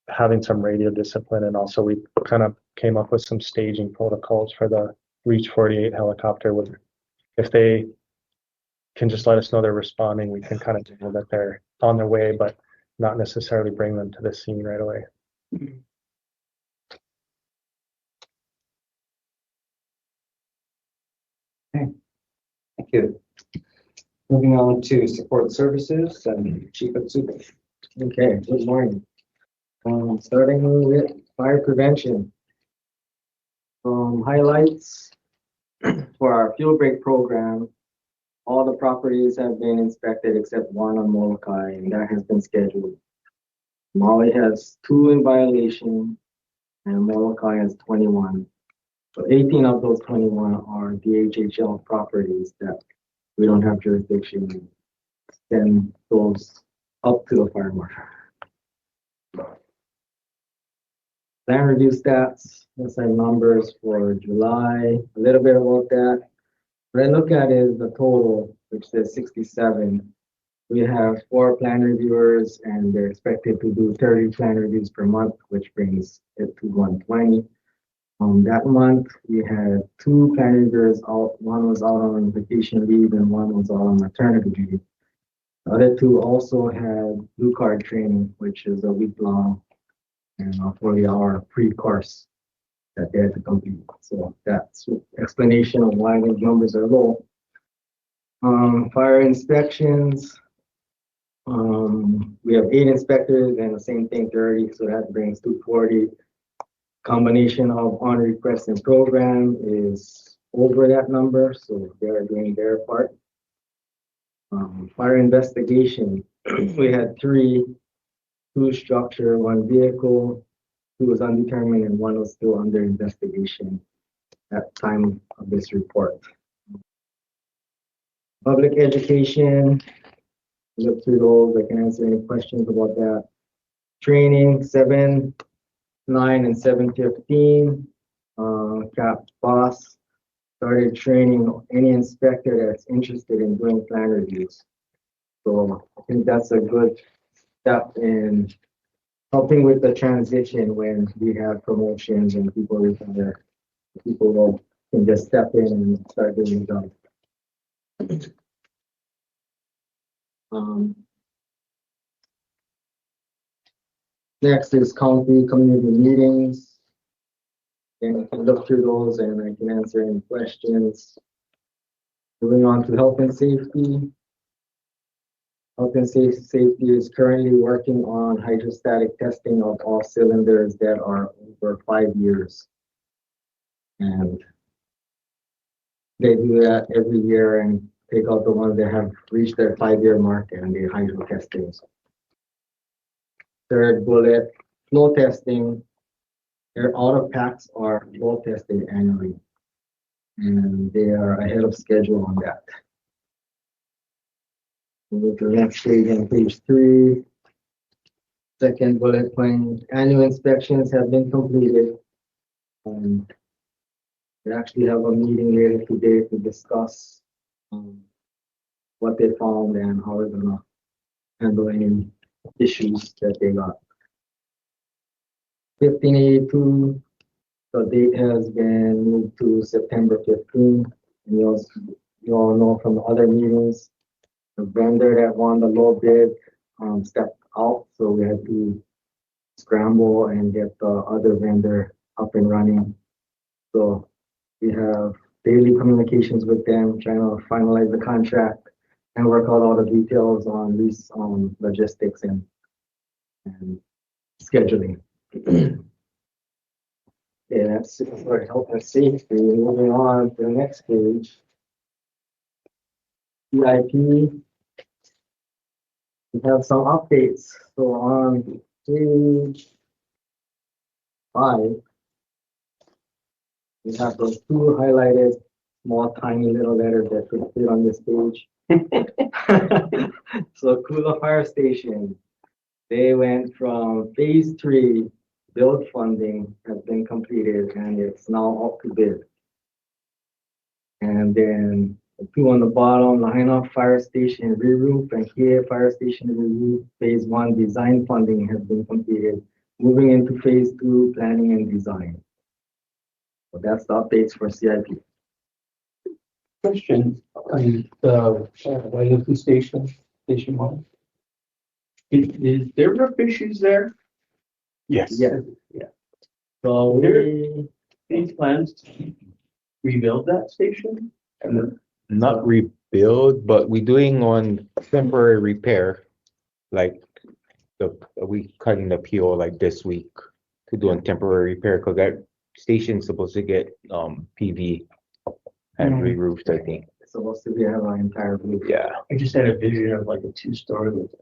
Speaker 12: having some radio discipline, and also we kind of came up with some staging protocols for the Reach 48 helicopter. If they can just let us know they're responding, we can kind of know that they're on their way, but not necessarily bring them to the scene right away.
Speaker 1: Okay, thank you. Moving on to support services and Chief Otsubo.
Speaker 10: Okay, good morning. Starting with fire prevention. Highlights for our fuel break program. All the properties have been inspected except one on Molokaʻi, and that has been scheduled. Maui has 2 in violation, and Molokaʻi has 21. So 18 of those 21 are DHHL properties that we don't have jurisdiction to send those up to the fire marshal. Plan review stats, that's our numbers for July, a little bit about that. What I look at is the total, which says 67. We have 4 plan reviewers, and they're expected to do 30 plan reviews per month, which brings it to 120. That month, we had 2 plan reviewers out. One was out on vacation leave, and one was out on maternity leave. The other 2 also had blue card training, which is a week-long and a 40-hour pre-course that they had to complete. So that's explanation of why the numbers are low. Fire inspections. We have 8 inspectors and the same thing, 30, so that brings 240. Combination of on request and program is over that number, so they're doing their part. Fire investigation, we had 3, 2 structure, 1 vehicle, 2 was undetermined, and 1 was still under investigation at time of this report. Public education, look through those, I can answer any questions about that. Training, 7, 9, and 7/15. Cap Boss started training any inspector that's interested in doing plan reviews. So I think that's a good step in helping with the transition when we have promotions and people retire. People can just step in and start doing the job. Next is county community meetings. And I can look through those and I can answer any questions. Moving on to health and safety. Health and safety is currently working on hydrostatic testing of all cylinders that are over 5 years. And they do that every year and take out the ones that have reached their 5-year mark and they hydro testing. Third bullet, flow testing. Their auto packs are flow tested annually, and they are ahead of schedule on that. Move to the next page, on page 3. Second bullet point, annual inspections have been completed. We actually have a meeting later today to discuss what they found and how we're gonna handle any issues that they got. 1582, the date has been moved to September 15. And you all know from the other meetings, the vendor that won the low bid stepped out, so we had to scramble and get the other vendor up and running. So we have daily communications with them, trying to finalize the contract and work out all the details on these logistics and scheduling. Yeah, that's it for health and safety. Moving on to the next page. CIP. We have some updates. So on page 5, we have those 2 highlighted small tiny little letters that could fit on this page. So Kula Fire Station, they went from phase 3, build funding has been completed and it's now up to bid. And then the 2 on the bottom, Lahaina Fire Station re-roof and Kia Fire Station re-roof, phase 1 design funding has been completed. Moving into phase 2, planning and design. So that's the updates for CIP.
Speaker 11: Question on the Wailuku station, station 1. Is there roof issues there?
Speaker 6: Yes.
Speaker 10: Yeah.
Speaker 11: Yeah.
Speaker 10: So we,
Speaker 11: Any plans to rebuild that station? And
Speaker 6: Not rebuild, but we're doing on temporary repair. Like we cutting the PO like this week to do a temporary repair because that station's supposed to get PV and re-roofed, I think.
Speaker 10: it's supposed to be have an entire roof.
Speaker 6: Yeah.
Speaker 11: I just had a vision of like a 2-story with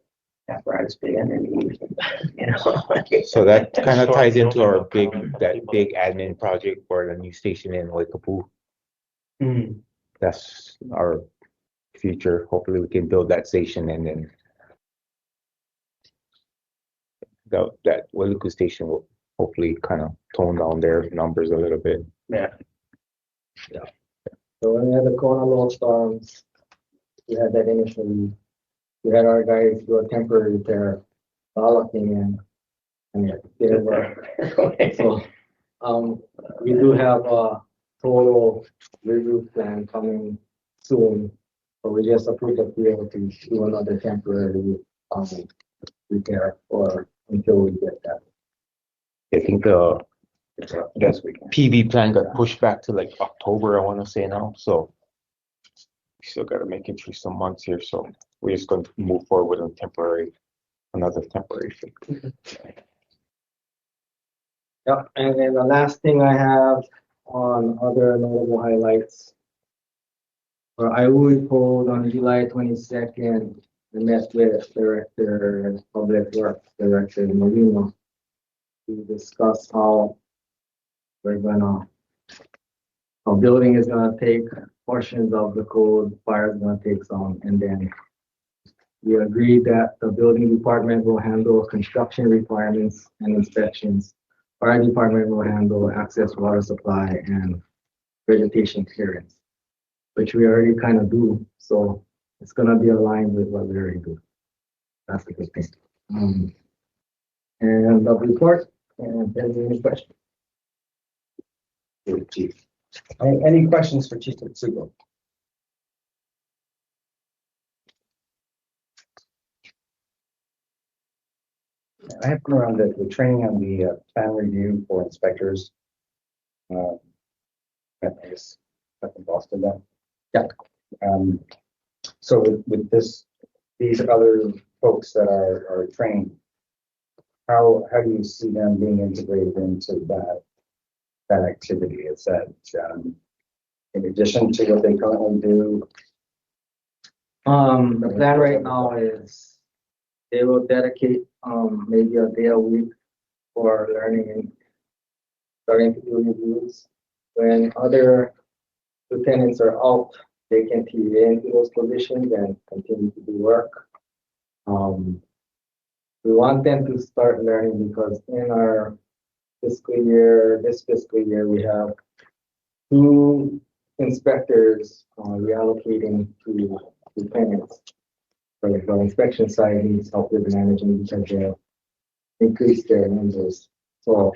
Speaker 11: apparatus bay underneath, you know.
Speaker 6: So that kind of ties into our big admin project for the new station in Akakū. That's our future. Hopefully we can build that station and then that Wailuku station will hopefully kind of tone down their numbers a little bit.
Speaker 11: Yeah.
Speaker 10: So when we had the Kona low storms, we had that initially. We had our guys do a temporary repair. All came in and it didn't work. So we do have a total re-roof plan coming soon. But we just approved the PO to do another temporary repair or until we get that.
Speaker 6: I think the PV plan got pushed back to like October, I want to say now. So we still got to make it through some months here. So we're just going to move forward with another temporary fix.
Speaker 10: Yeah, and then the last thing I have on other notable highlights. For IWUI code on July 22nd, we met with Director Public Works, Director Molino, to discuss how our building is gonna take portions of the code, fire is gonna take some, and then we agreed that the building department will handle construction requirements and inspections. Fire department will handle access water supply and vegetation clearance, which we already kind of do. So it's gonna be aligned with what we already do. That's the good thing. And the report, and there's any questions?
Speaker 1: Chief. Any questions for Chief Otsubo? I have been around the training on the plan review for inspectors. I guess up in Boston then. Yeah. So with these other folks that are trained, how do you see them being integrated into that activity? Is that in addition to what they currently do?
Speaker 10: The plan right now is they will dedicate maybe a day a week for learning and starting to do reviews. When other lieutenants are out, they can TV into those positions and continue to do work. We want them to start learning because in our this fiscal year, we have 2 inspectors reallocating to lieutenants. But from inspection side needs help with managing because they increase their numbers. So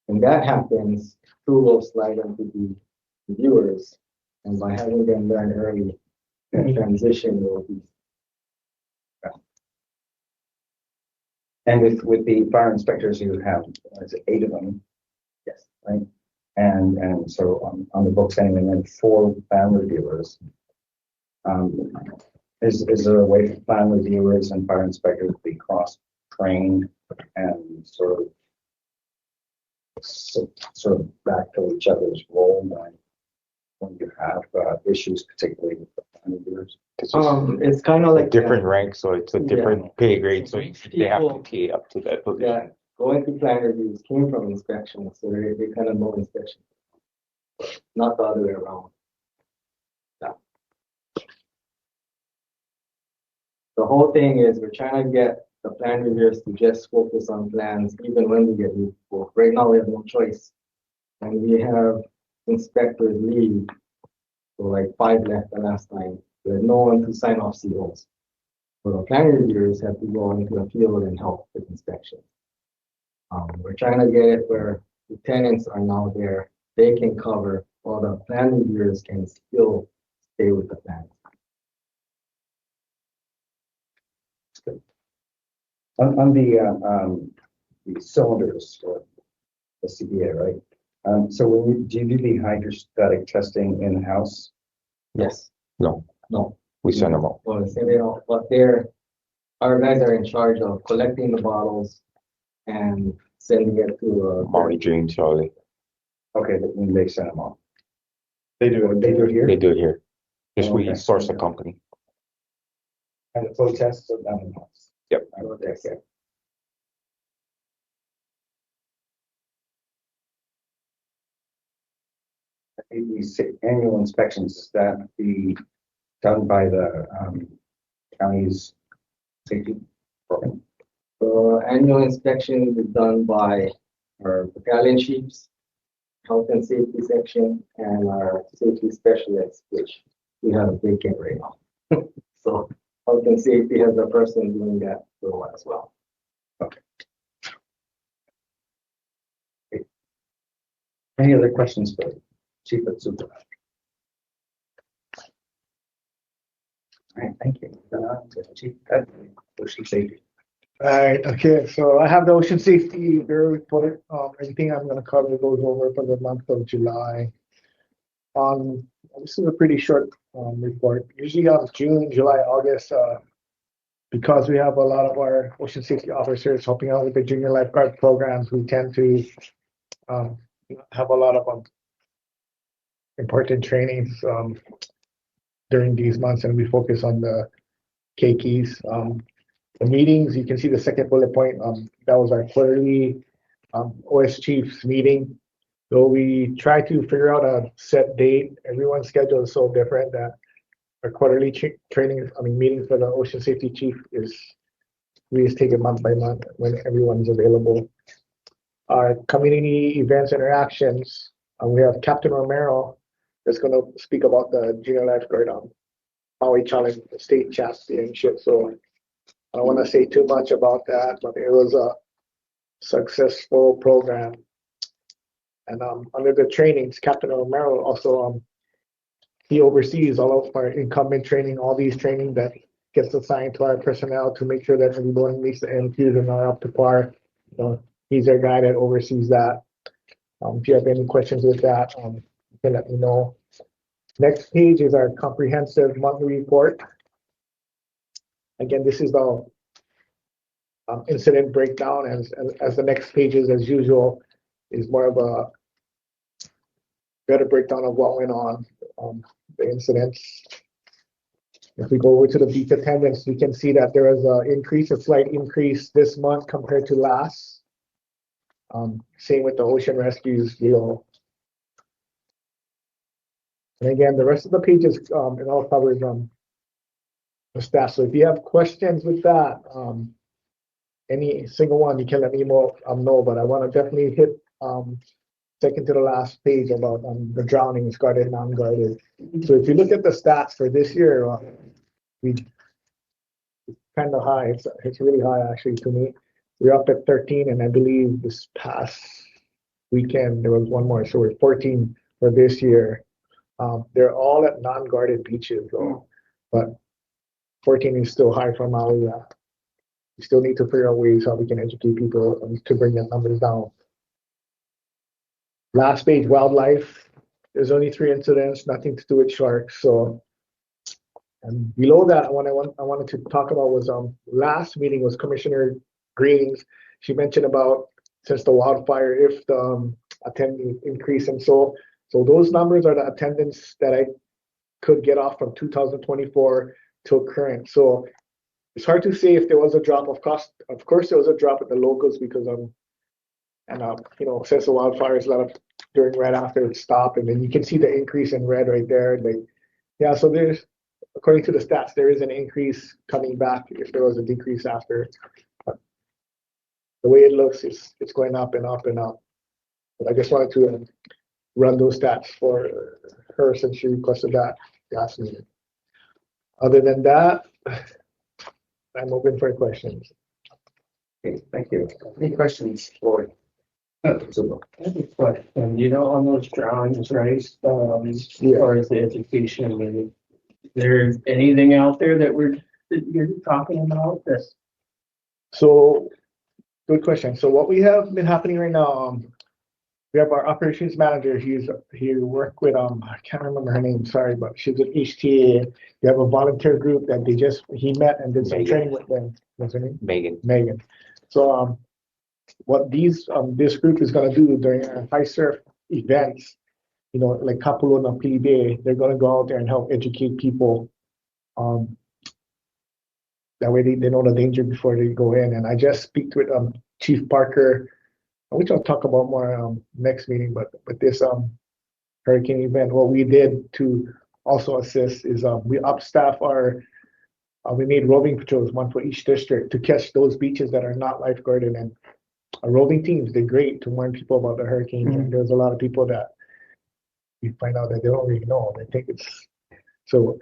Speaker 10: when that happens, crew will slide onto the viewers, and by having them learn early, that transition will be.
Speaker 1: And with the fire inspectors, you have, is it 8 of them?
Speaker 10: Yes.
Speaker 1: Right? And so on the books anyway, and then 4 plan reviewers. Is there a way for plan reviewers and fire inspectors to be cross-trained and sort of back to each other's role when you have issues, particularly with the plan reviewers?
Speaker 10: It's kind of like
Speaker 6: different rank, so it's a different pay grade, so they have to pay up to that position.
Speaker 10: Yeah, going through plan reviews came from inspection, so they kind of know inspection, not the other way around. Yeah. The whole thing is we're trying to get the plan reviewers to just focus on plans, even when we get new people. Right now, we have no choice, and we have inspectors leave, so like 5 left the last time. There's no one to sign off COs. So the plan reviewers have to go into the field and help with inspection. We're trying to get it where lieutenants are now there. They can cover, while the plan reviewers can still stay with the plan.
Speaker 1: On the cylinders or the CBA, right? So do you do the hydrostatic testing in-house?
Speaker 10: Yes.
Speaker 6: No,
Speaker 10: No.
Speaker 6: we send them out.
Speaker 10: Well, they don't, but our guys are in charge of collecting the bottles and sending it to
Speaker 6: Maui Dream, Charlie.
Speaker 1: Okay, then they send them off.
Speaker 3: They do it.
Speaker 1: They do it here?
Speaker 6: They do it here. Just we
Speaker 1: Okay.
Speaker 6: source a company.
Speaker 1: And the flow tests are done in-house?
Speaker 6: Yep.
Speaker 1: Okay. These annual inspections, is that be done by the county's safety program?
Speaker 10: The annual inspection is done by our battalion chiefs, health and safety section, and our safety specialists, which we have a vacant right now. So health and safety has a person doing that role as well.
Speaker 1: Okay. Any other questions for Chief Otsubo? All right, thank you. Chief, Ocean Safety.
Speaker 13: All right, okay, so I have the ocean safety bureau report. Everything I'm gonna cover goes over for the month of July. This is a pretty short report. Usually on June, July, August, because we have a lot of our ocean safety officers helping out with the Junior Lifeguard programs, we tend to have a lot of important trainings during these months, and we focus on the keikis. The meetings, you can see the second bullet point, that was our quarterly OS Chiefs meeting. So we try to figure out a set date. Everyone's schedule is so different that our quarterly meeting for the Ocean Safety Chief we just take it month by month when everyone's available. Our community events interactions, we have Captain Romero that's going to speak about the Junior Lifeguard Maui Challenge State Championship. So I don't want to say too much about that, but it was a successful program. And under the trainings, Captain Romero also he oversees all of our incumbent training, all these training that gets assigned to our personnel to make sure that everyone meets the MQs and are up to par. He's our guy that oversees that. If you have any questions with that, you can let me know. Next page is our comprehensive monthly report. Again, this is the incident breakdown, as the next pages, as usual, is more of a better breakdown of what went on, the incidents. If we go over to the beach attendance, we can see that there is a slight increase this month compared to last. Same with the ocean rescues deal. And again, the rest of the pages, it all covers the stats. So if you have questions with that, any single one, you can let me know, but I want to definitely hit second to the last page about the drownings, guarded and unguarded. So if you look at the stats for this year, we kind of high. It's really high actually to me. We're up at 13, and I believe this past weekend there was one more, so we're 14 for this year. They're all at non-guarded beaches though, but 14 is still high for Maui. We still need to figure out ways how we can educate people to bring the numbers down. Last page, wildlife. There's only 3 incidents, nothing to do with sharks. So, and below that, what I wanted to talk about was last meeting was Commissioner Green's. She mentioned about since the wildfire, if the attendance increase, and so those numbers are the attendance that I could get off from 2024 till current. So it's hard to say if there was a drop of cost. Of course, there was a drop at the locals because since the wildfires let up during right after it stopped, and then you can see the increase in red right there. So there's, according to the stats, there is an increase coming back if there was a decrease after. But the way it looks, it's going up and up and up. But I just wanted to run those stats for her since she requested that last meeting. Other than that, I'm open for questions.
Speaker 1: Okay, thank you. Any questions for Otsubo?
Speaker 11: I have a question. On those drawings, right? As far as the education, I mean, is there anything out there that you're talking about this?
Speaker 13: So, good question. So what we have been happening right now, we have our operations manager. He worked with I can't remember her name. Sorry, but she's at HTA. We have a volunteer group that he met and did some training with them. What's her name? Megan. So what this group is going to do during our high surf events, like Kapulu and Pili Bay, they're going to go out there and help educate people. That way they know the danger before they go in. And I just speak with Chief Parker, which I'll talk about more next meeting. But with this hurricane event, what we did to also assist is we upstaff we made roving patrols, one for each district, to catch those beaches that are not lifeguarded. And our roving teams did great to warn people about the hurricane. Mm-hmm. And there's a lot of people that we find out that they don't really know. They think it's so.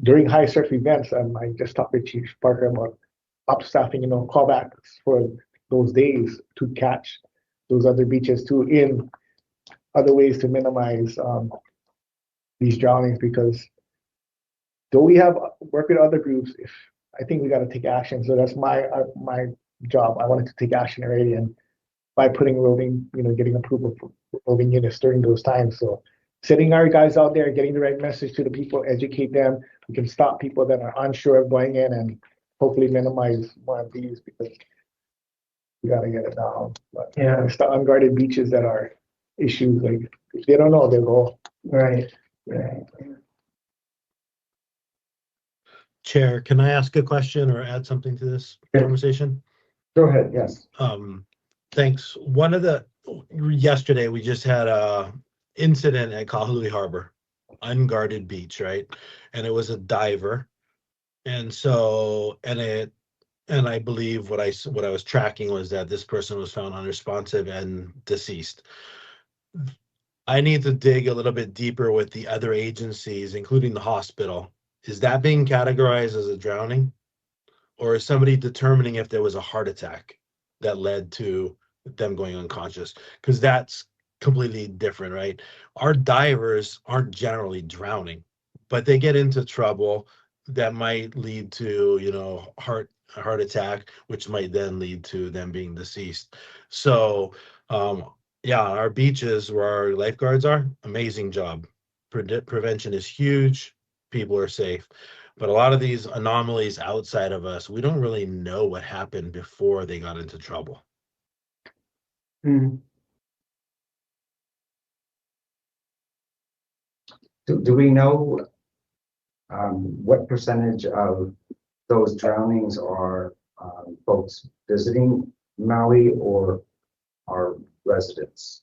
Speaker 13: During high surf events, I just talked with Chief Parker about upstaffing, callbacks for those days to catch those other beaches too, in other ways to minimize these drownings. Because though we have work with other groups, I think we got to take action. So that's my job. I wanted to take action already, and by putting roving, getting approval for roving units during those times. So sending our guys out there, getting the right message to the people, educate them. We can stop people that are unsure of going in and hopefully minimize one of these, because we got to get it down. But yeah, it's the unguarded beaches that are issues. Like if they don't know, they'll go.
Speaker 11: Right.
Speaker 9: Chair, can I ask a question or add something to this conversation?
Speaker 1: Go ahead. Yes.
Speaker 9: Thanks. Yesterday we just had a incident at Kahului Harbor, unguarded beach, right? And it was a diver, and I believe what I was tracking was that this person was found unresponsive and deceased. I need to dig a little bit deeper with the other agencies, including the hospital. Is that being categorized as a drowning, or is somebody determining if there was a heart attack that led to them going unconscious? Because that's completely different, right? Our divers aren't generally drowning, but they get into trouble that might lead to, a heart attack, which might then lead to them being deceased. So, our beaches where our lifeguards are, amazing job. Prevention is huge. People are safe. But a lot of these anomalies outside of us, we don't really know what happened before they got into trouble.
Speaker 1: Mm-hmm. Do we know what percentage of those drownings are folks visiting Maui or are residents?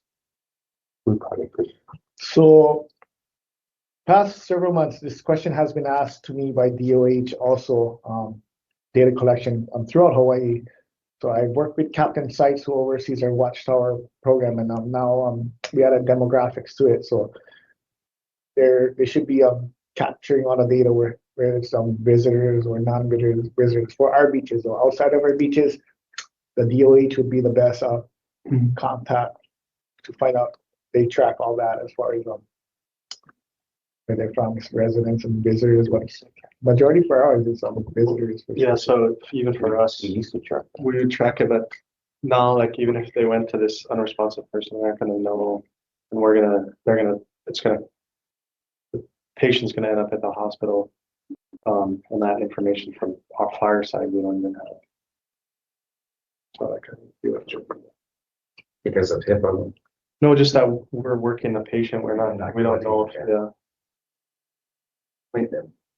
Speaker 13: So, past several months, this question has been asked to me by DOH, also data collection throughout Hawaii. So I work with Captain Sites, who oversees our Watchtower program, and now we added demographics to it. So they should be capturing all the data we're whether it's visitors or non-visitors for our beaches. So outside of our beaches, the DOH would be the best contact to find out. They track all that as far as where they're from, residents and visitors. But majority for ours is visitors.
Speaker 12: Yeah, so even for us, we used to track. We would track it, but now, like, even if they went to this unresponsive person, they're not gonna know, and the patient's gonna end up at the hospital, and that information from our fire side, we don't even have. So I couldn't do it.
Speaker 1: Because of HIPAA.
Speaker 12: No, just that we're working the patient, we don't know if, yeah.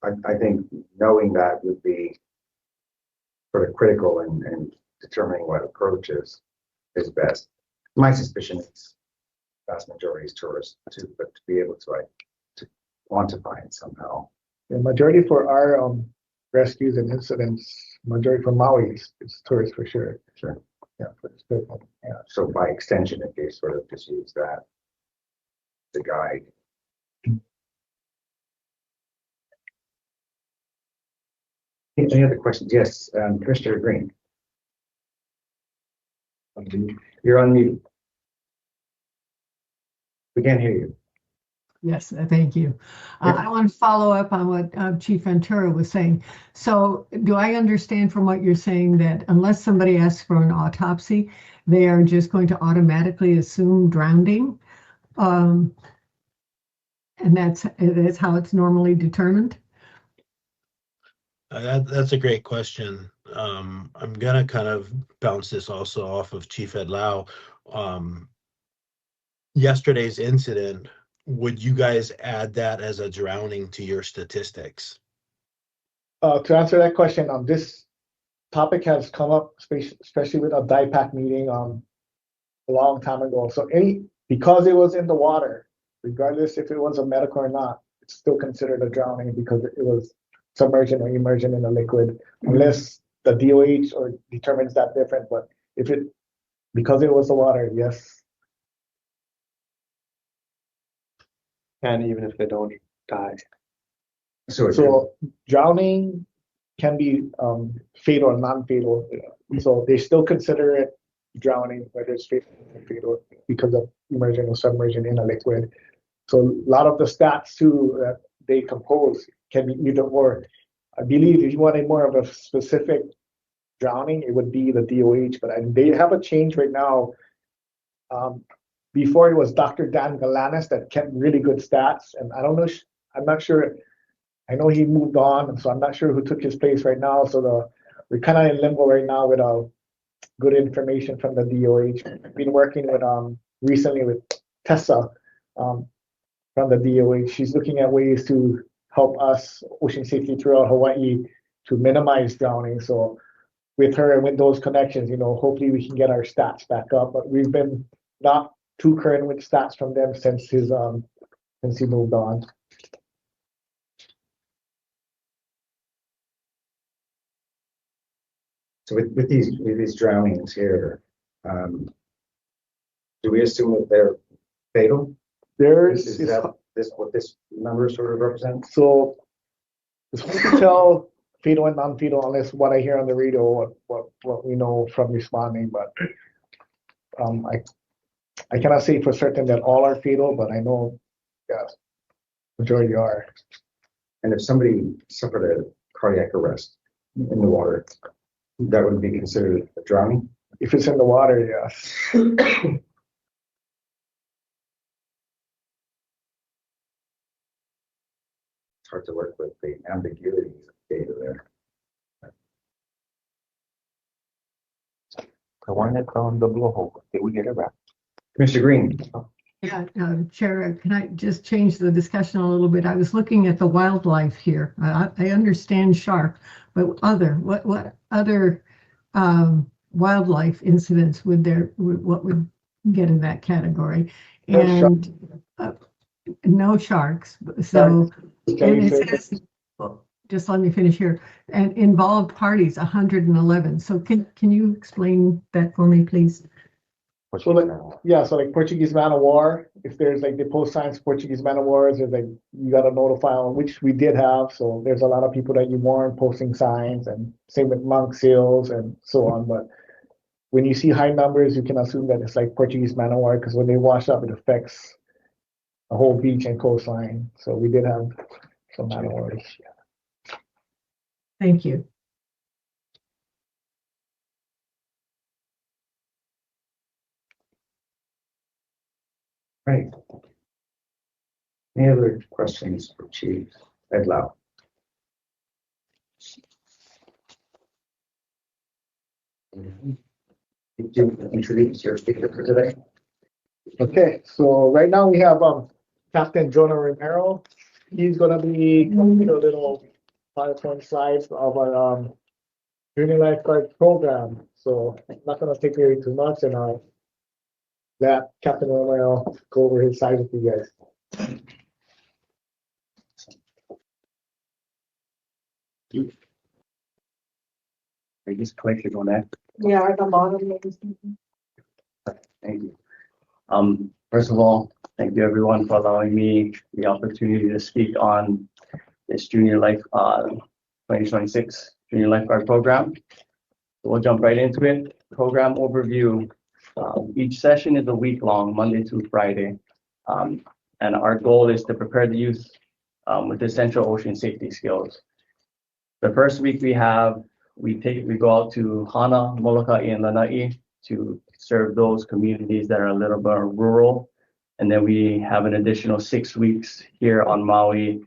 Speaker 1: I think knowing that would be sort of critical in determining what approach is best. My suspicion is vast majority is tourists too, but to be able to quantify it somehow.
Speaker 13: The majority for our rescues and incidents, majority from Maui is tourists for sure.
Speaker 1: Sure.
Speaker 13: Yeah, for this good one.
Speaker 1: Yeah. So by extension, if they sort of just use that to guide. Any other questions? Yes, Commissioner Green. You're on mute. We can't hear you.
Speaker 4: Yes, thank you. I want to follow up on what Chief Ventura was saying. So do I understand from what you're saying that unless somebody asks for an autopsy, they are just going to automatically assume drowning? And that's how it's normally determined?
Speaker 9: That's a great question. I'm gonna kind of bounce this also off of Chief Ed Lau. Yesterday's incident, would you guys add that as a drowning to your statistics?
Speaker 13: To answer that question, this topic has come up, especially with a DIPAC meeting a long time ago. So because it was in the water, regardless if it was a medical or not, it's still considered a drowning because it was submergent or immersion in a liquid, unless the DOH or determines that different. But because it was the water, yes.
Speaker 12: And even if they don't die.
Speaker 13: So drowning can be fatal or non-fatal. So they still consider it drowning, whether it's fatal or fatal, because of immersion or submersion in a liquid. So a lot of the stats too that they compose can be either or. I believe if you wanted more of a specific drowning, it would be the DOH, but they have a change right now. Before it was Dr. Dan Galanis that kept really good stats, and I don't know, I'm not sure. I know he moved on, so I'm not sure who took his place right now. So we're kind of in limbo right now without good information from the DOH. I've been working with recently with Tessa from the DOH. She's looking at ways to help us, ocean safety throughout Hawaii, to minimize drowning. So with her and with those connections, hopefully we can get our stats back up. But we've been not too current with stats from them since he moved on.
Speaker 1: So with these drownings here, do we assume that they're fatal? Is that what this number sort of represents?
Speaker 13: So it's hard to tell fatal and non-fatal unless what I hear on the radio, what we know from responding. But I cannot say for certain that all are fatal, but I know, yes, majority are.
Speaker 1: And if somebody suffered a cardiac arrest in the water, that would be considered a drowning?
Speaker 13: If it's in the water, yes.
Speaker 1: It's hard to work with the ambiguity of data there.
Speaker 6: I wanted on the blowhole. Did we get it back?
Speaker 1: Mr. Green.
Speaker 4: Yeah, Chair, can I just change the discussion a little bit? I was looking at the wildlife here. I understand shark, but what other wildlife incidents what would get in that category? And no sharks. So, and it says, just let me finish here. And involved parties, 111. So can you explain that for me, please?
Speaker 13: So like, yeah, so like Portuguese man of war, if there's like they post signs Portuguese man of wars, there's like you gotta notify them, which we did have. So there's a lot of people that you warn posting signs, and same with monk seals and so on. But when you see high numbers, you can assume that it's like Portuguese man of war, because when they wash up, it affects the whole beach and coastline. So we did have some man of wars.
Speaker 4: Thank you.
Speaker 1: Right. Any other questions for Chief Ed Lau? Could you introduce your speaker for today?
Speaker 13: Okay, so right now we have Captain Jonah Romero. He's gonna be doing a little PowerPoint slides of our Junior Lifeguard Program. So I'm not gonna take very too much, and I'll let Captain Romero go over his slides with you guys.
Speaker 1: I just clicked on that.
Speaker 8: Yeah, at the bottom. Maybe.
Speaker 1: Thank you. First of all, thank you everyone for allowing me the opportunity to speak on this Junior Life 2026 Junior Lifeguard Program. So we'll jump right into it. Program overview. Each session is a week long, Monday through Friday. And our goal is to prepare the youth with essential ocean safety skills. The first week we go out to Hāna, Molokaʻi, and Lānaʻi to serve those communities that are a little bit rural. And then we have an additional 6 weeks here on Maui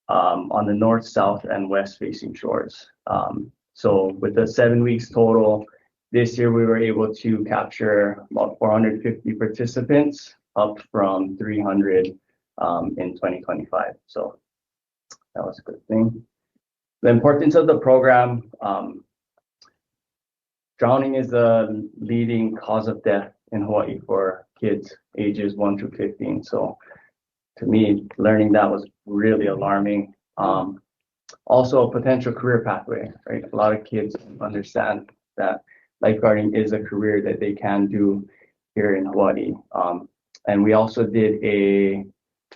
Speaker 1: on the north, south, and west facing shores. So with the 7 weeks total, this year we were able to capture about 450 participants, up from 300 in 2025. So that was a good thing. The importance of the program, drowning is the leading cause of death in Hawaii for kids ages 1 through 15. So to me, learning that was really alarming. Also a potential career pathway, right? A lot of kids understand that lifeguarding is a career that they can do here in Hawaii. And we also did a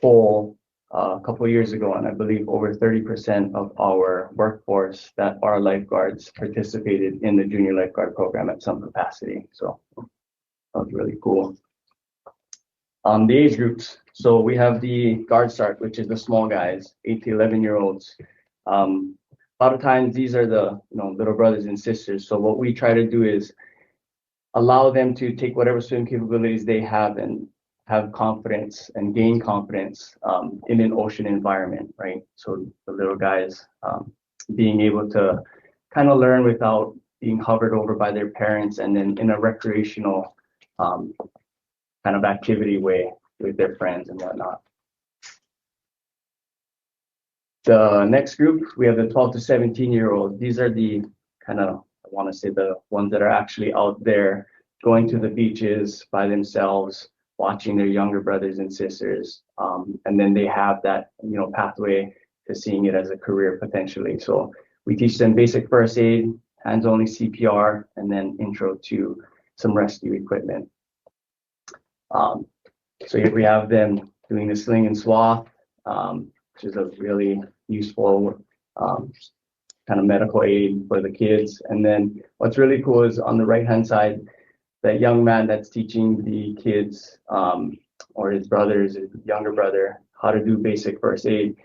Speaker 1: poll a couple of years ago, and I believe over 30% of our workforce that are lifeguards participated in the Junior Lifeguard Program at some capacity. So that was really cool. The age groups. So we have the Guard Start, which is the small guys, 8 to 11-year-olds. A lot of times these are the little brothers and sisters. So what we try to do is allow them to take whatever swim capabilities they have and have confidence and gain confidence in an ocean environment, right? So the little guys being able to kind of learn without being hovered over by their parents, and then in a recreational kind of activity way with their friends and whatnot. The next group, we have the 12 to 17-year-olds. These are the kind of, I want to say, the ones that are actually out there going to the beaches by themselves, watching their younger brothers and sisters. And then they have that, pathway to seeing it as a career potentially. So we teach them basic first aid, hands-only CPR, and then intro to some rescue equipment. So here we have them doing the sling and swath, which is a really useful kind of medical aid for the kids. And then what's really cool is on the right-hand side, that young man that's teaching the kids or his brothers, his younger brother, how to do basic first aid.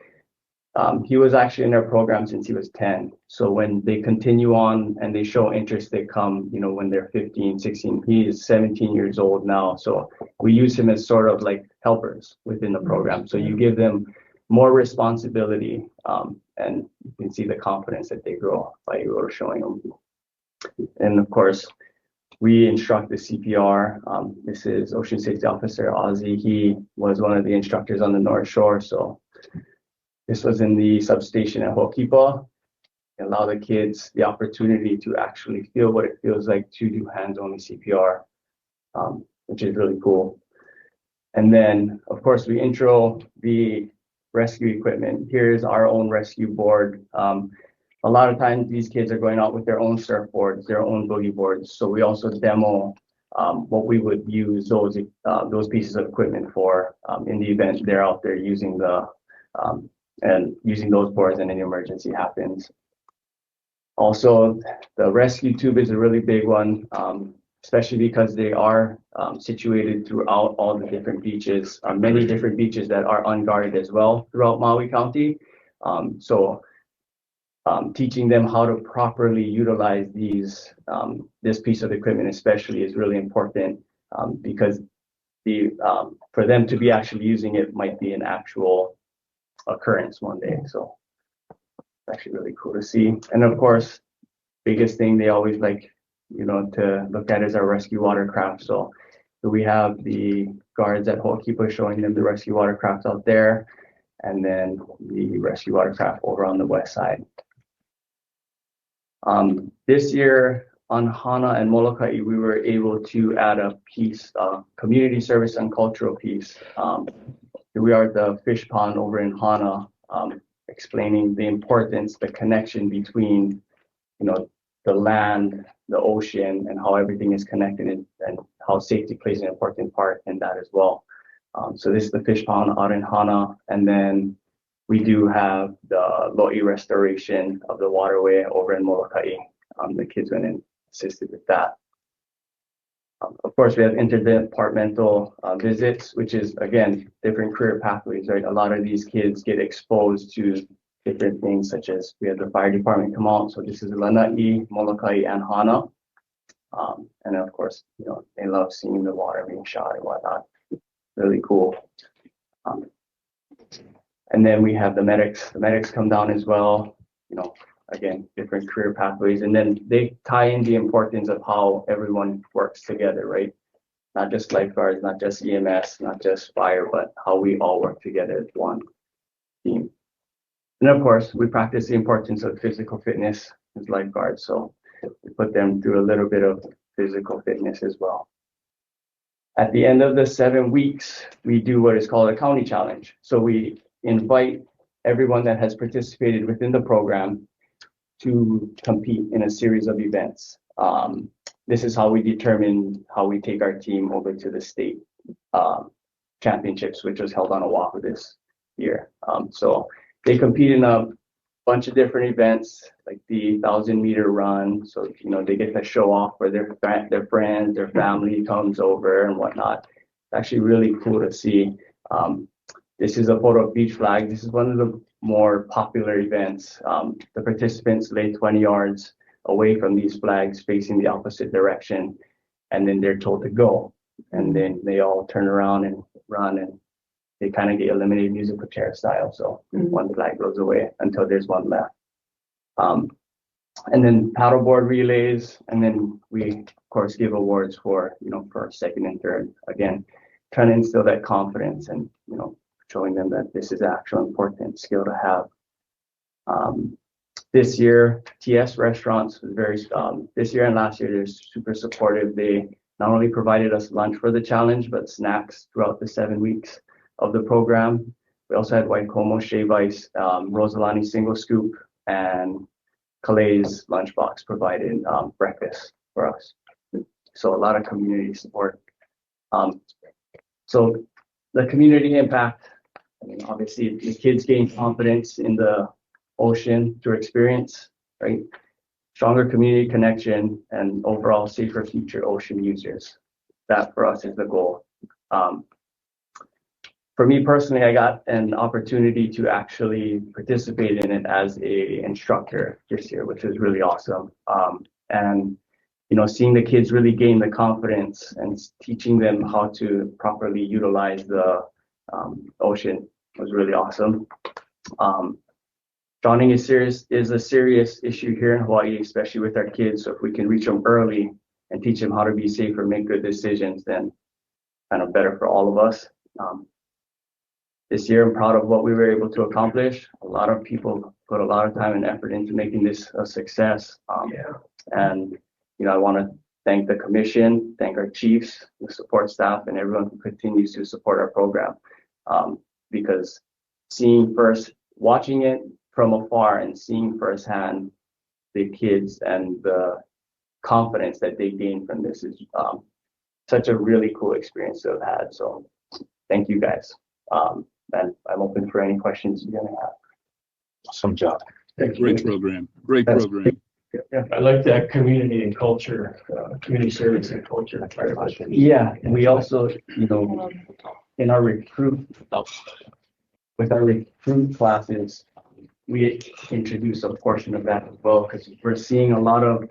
Speaker 1: He was actually in our program since he was 10. So when they continue on and they show interest, they come, when they're 15, 16, he is 17 years old now. So we use him as sort of like helpers within the program. So you give them more responsibility, and you can see the confidence that they grow by you showing them. And of course, we instruct the CPR. This is Ocean Safety Officer Ozzy. He was one of the instructors on the North Shore. So this was in the substation at Hokipa. Allow the kids the opportunity to actually feel what it feels like to do hands-only CPR, which is really cool. And then, of course, we intro the rescue equipment. Here's our own rescue board. A lot of times these kids are going out with their own surfboards, their own boogie boards. So we also demo
Speaker 14: what we would use those pieces of equipment for in the event they're out there using using those boards and an emergency happens. Also, the rescue tube is a really big one, especially because they are situated throughout all the different beaches, many different beaches that are unguarded as well throughout Maui County. Teaching them how to properly utilize this piece of equipment especially is really important because for them to be actually using it might be an actual occurrence one day. So it's actually really cool to see. And of course, biggest thing they always like, to look at is our rescue watercraft. So we have the guards at Ho'okipa showing them the rescue watercraft out there, and then the rescue watercraft over on the west side. This year on Hāna and Molokaʻi, we were able to add a piece of community service and cultural piece. We are at the fish pond over in Hāna, explaining the importance, the connection between, the land, the ocean, and how everything is connected, and how safety plays an important part in that as well. So this is the fish pond out in Hāna, and then we do have the lo'i restoration of the waterway over in Molokaʻi. The kids went and assisted with that. Of course, we have interdepartmental visits, which is, again, different career pathways, right? A lot of these kids get exposed to different things, such as we have the fire department come out. So this is Lānaʻi, Molokaʻi, and Hāna. And then, of course, they love seeing the water being shot and whatnot. Really cool. And then we have the medics. The medics come down as well. Again, different career pathways. And then they tie in the importance of how everyone works together, right? Not just lifeguards, not just EMS, not just fire, but how we all work together as one team. And of course, we practice the importance of physical fitness as lifeguards. So we put them through a little bit of physical fitness as well. At the end of the 7 weeks, we do what is called a county challenge. So we invite everyone that has participated within the program to compete in a series of events. This is how we determine how we take our team over to the state championships, which was held on Oahu this year. So they compete in a bunch of different events, like the 1,000-meter run. So, they get to show off where their friends, their family comes over and whatnot. It's actually really cool to see. This is a photo of beach flag. This is one of the more popular events. The participants lay 20 yards away from these flags facing the opposite direction, and then they're told to go. And then they all turn around and run, and they kind of get eliminated musical chair style. So one flag goes away until there's one left. And then paddleboard relays, and then we, of course, give awards for, first, second, and third. Again, trying to instill that confidence and, showing them that this is actual important skill to have. This year, TS Restaurants was very, this year and last year, they're super supportive. They not only provided us lunch for the challenge, but snacks throughout the 7 weeks of the program. We also had Waikomo Shave Ice, Rosalani Single Scoop, and Kalei's Lunchbox provided breakfast for us. So a lot of community support. So the community impact, obviously the kids gain confidence in the ocean through experience, right? Stronger community connection and overall safer future ocean users. That for us is the goal. For me personally, I got an opportunity to actually participate in it as an instructor this year, which was really awesome. And seeing the kids really gain the confidence and teaching them how to properly utilize the ocean was really awesome. Drowning is a serious issue here in Hawaii, especially with our kids. So if we can reach them early and teach them how to be safe or make good decisions, then kind of better for all of us. This year, I'm proud of what we were able to accomplish. A lot of people put a lot of time and effort into making this a success. And I want to thank the commission, thank our chiefs, the support staff, and everyone who continues to support our program. Because watching it from afar and seeing firsthand the kids and the confidence that they gain from this is such a really cool experience to have had. So thank you guys. And I'm open for any questions you're gonna have.
Speaker 9: Awesome job.
Speaker 2: Great program. Great program.
Speaker 11: Yeah, I like that community and culture, community service and culture. Very much.
Speaker 14: Yeah, and we also, in our with our recruit classes, we introduce a portion of that as well, because we're seeing a lot of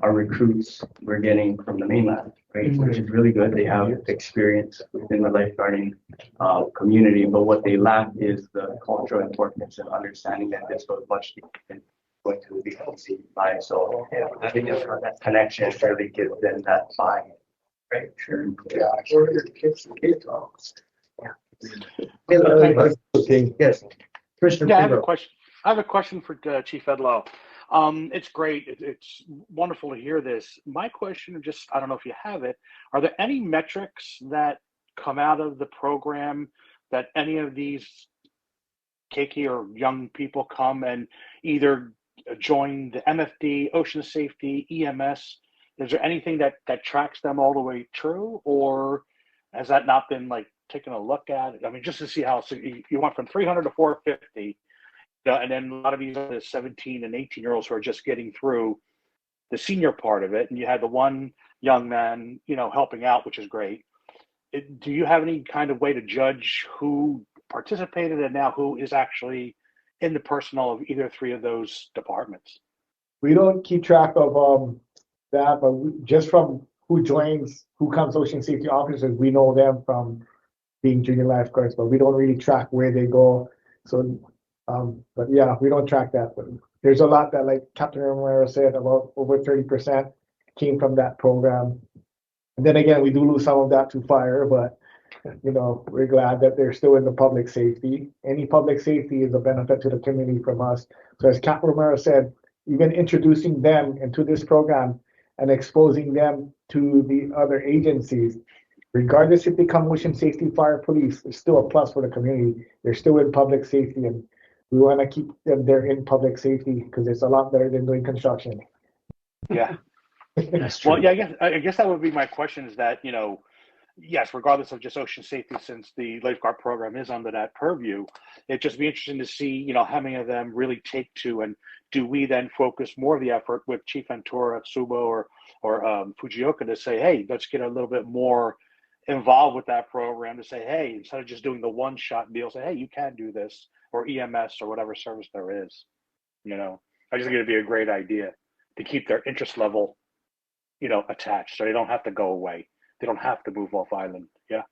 Speaker 14: our recruits we're getting from the mainland, right? Which is really good. They have experience within the lifeguarding community, but what they lack is the cultural importance and understanding that this goes much deeper than going to the BLC. So I think that connection really gives them that buy. Right, sure.
Speaker 13: Yeah, or your kids talks.
Speaker 1: Yes. Commissioner
Speaker 5: Yeah, I have a
Speaker 1: Pedro.
Speaker 5: question. I have a question for Chief Edlow. It's great. It's wonderful to hear this. My question, just I don't know if you have it. Are there any metrics that come out of the program that any of these keiki or young people come and either join the MFD, Ocean Safety, EMS? Is there anything that tracks them all the way through, or has that not been like taken a look at? I mean, just to see how, so you went from 300 to 450. And then a lot of these are the 17 and 18-year-olds who are just getting through the senior part of it. And you had the one young man, helping out, which is great. Do you have any kind of way to judge who participated and now who is actually in the personnel of either three of those departments?
Speaker 13: We don't keep track of that, but just from who joins, who comes ocean safety officers, we know them from being junior lifeguards, but we don't really track where they go. So, but yeah, we don't track that. But there's a lot that, like Captain Romero said, about over 30% came from that program. And then again, we do lose some of that to fire, but we're glad that they're still in the public safety. Any public safety is a benefit to the community from us. So as Captain Romero said, even introducing them into this program and exposing them to the other agencies, regardless if they come ocean safety, fire, police, it's still a plus for the community. They're still in public safety, and we want to keep them there in public safety because it's a lot better than doing construction.
Speaker 5: Yeah. Well, yeah, I guess that would be my question is that, yes, regardless of just ocean safety, since the lifeguard program is under that purview, it'd just be interesting to see, how many of them really take to, and do we then focus more of the effort with Chief Ventura, Otsubo, or Fujioka to say, hey, let's get a little bit more involved with that program to say, hey, instead of just doing the one shot deal, say, hey, you can do this, or EMS or whatever service there is. I just think it'd be a great idea to keep their interest level, attached, so they don't have to go away. They don't have to move off island. Yeah.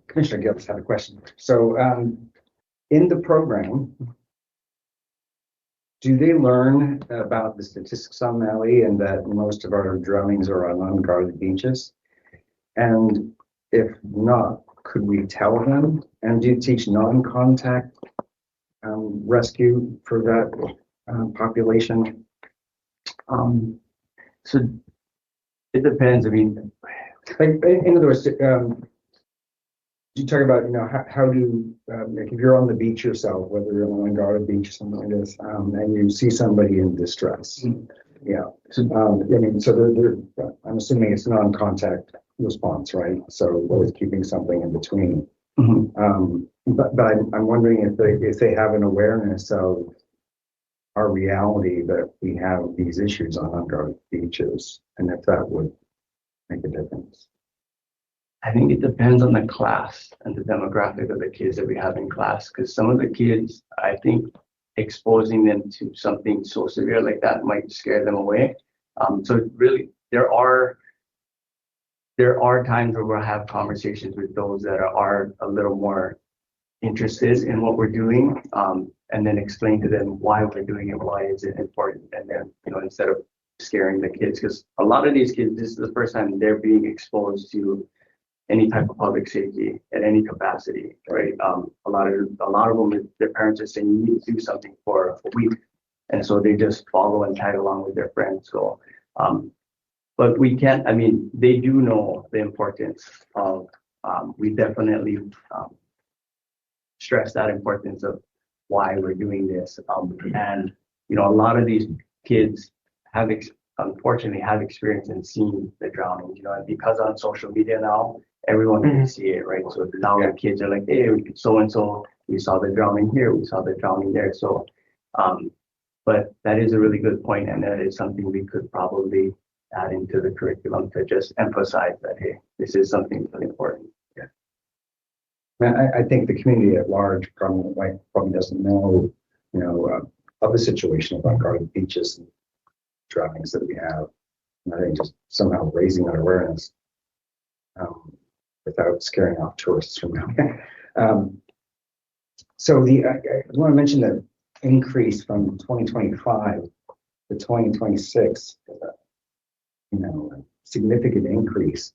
Speaker 1: Commissioner Gillis had a question. So in the program, do they learn about the statistics on Maui and that most of our drownings are on unguarded beaches? And if not, could we tell them? And do you teach non-contact rescue for that population?
Speaker 14: So it depends. I mean,
Speaker 1: like, in other words, you talk about, how do, like if you're on the beach yourself, whether you're on an unguarded beach or something like this, and you see somebody in distress. Yeah. So, so I'm assuming it's non-contact response, right? So always keeping something in between. But I'm wondering if they have an awareness of our reality that we have these issues on unguarded beaches, and if that would make a difference.
Speaker 14: I think it depends on the class and the demographic of the kids that we have in class, because some of the kids, I think exposing them to something so severe like that might scare them away. So really, there are times where we'll have conversations with those that are a little more interested in what we're doing, and then explain to them why we're doing it, why is it important, and then instead of scaring the kids, because a lot of these kids, this is the first time they're being exposed to any type of public safety at any capacity, right? A lot of them, their parents are saying you need to do something for a week, and so they just follow and tag along with their friends. So, but we can't. I mean, they do know the importance of. We definitely stress that importance of why we're doing this, and a lot of these kids have unfortunately have experienced and seen the drowning, you know, and because on social media now, everyone can see it, right? So now the kids are like, hey, so and so, we saw the drowning here, we saw the drowning there. So, but that is a really good point, and that is something we could probably add into the curriculum to just emphasize that, hey, this is something really important.
Speaker 1: I think the community at large probably doesn't know, you know, of the situation of unguarded beaches and drownings that we have. And I think just somehow raising that awareness without scaring off tourists from now. So I want to mention the increase from 2025 to 2026, you know, significant increase.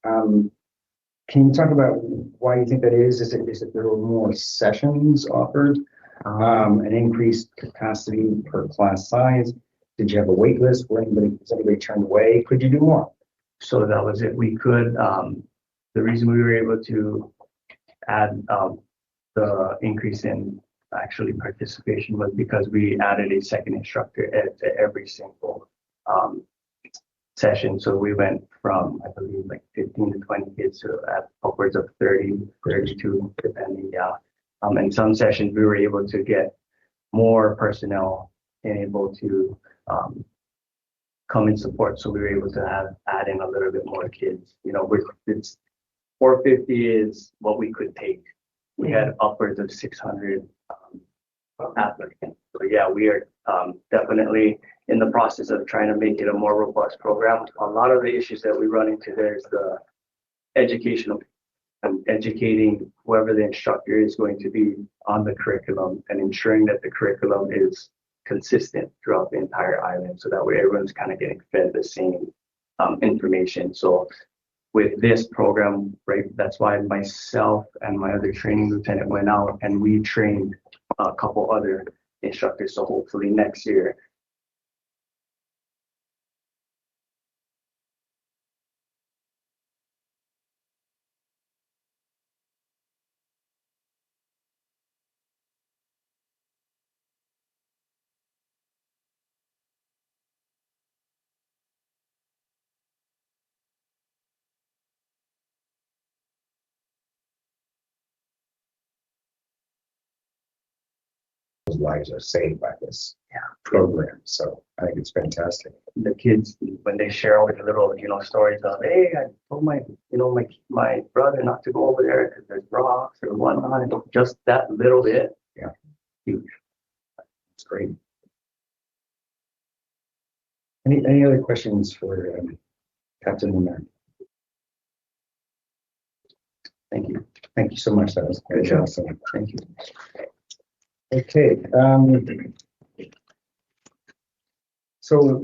Speaker 1: Can you talk about why you think that is? Is it there were more sessions offered, an increased capacity per class size? Did you have a wait list? Was anybody turned away? Could you do more?
Speaker 14: So that was it. We could. The reason we were able to add the increase in actually participation was because we added a second instructor at every single session. So we went from, I believe, like 15 to 20 kids to upwards of 30, 32, depending. In some sessions, we were able to get more personnel and able to come in support. So we were able to add in a little bit more kids. You know, it's 450 is what we could take. We had upwards of 600 applicants. So yeah, we are definitely in the process of trying to make it a more robust program. A lot of the issues that we run into there is the educational and educating whoever the instructor is going to be on the curriculum and ensuring that the curriculum is consistent throughout the entire island, so that way everyone's kind of getting fed the same information. So with this program, right, that's why myself and my other training lieutenant went out and we trained a couple other instructors. So hopefully next year,
Speaker 1: lives are saved by this program. So I think it's fantastic.
Speaker 14: the kids, when they share all the little, you know, stories of, hey, I told my brother not to go over there because there's rocks or whatnot, and just that little bit.
Speaker 1: Yeah.
Speaker 14: Huge.
Speaker 1: It's great. Any other questions for Captain Lemire?
Speaker 14: Thank you.
Speaker 1: Thank you so much. That was great. Awesome.
Speaker 14: Thank you.
Speaker 1: Okay. So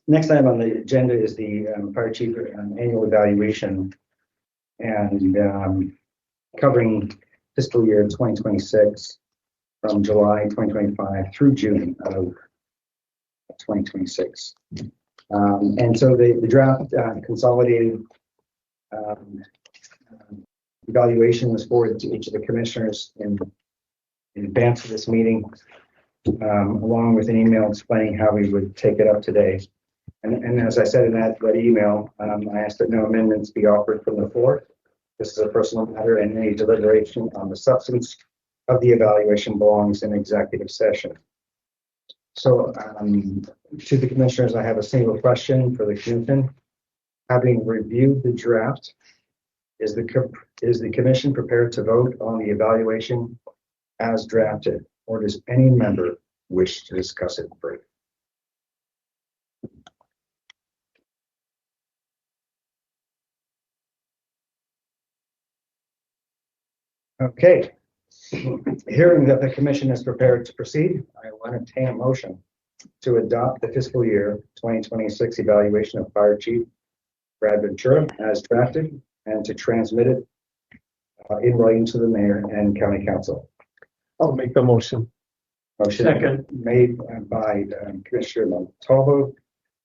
Speaker 1: next item on the agenda is the fire chief annual evaluation, and covering fiscal year 2026 from July 2025 through June of 2026. And so the draft consolidated evaluation was forwarded to each of the commissioners in advance of this meeting, along with an email explaining how we would take it up today. And as I said in that email, I asked that no amendments be offered from the floor. This is a personal matter, and any deliberation on the substance of the evaluation belongs in executive session. So to the commissioners, I have a single question for the commission. Having reviewed the draft, is the commission prepared to vote on the evaluation as drafted, or does any member wish to discuss it further? Okay. Hearing that the commission is prepared to proceed, I will entertain a motion to adopt the fiscal year 2026 evaluation of Fire Chief Brad Ventura as drafted, and to transmit it in writing to the mayor and county council.
Speaker 12: I'll make the motion.
Speaker 1: Motion
Speaker 11: Second.
Speaker 1: made by Commissioner Montalvo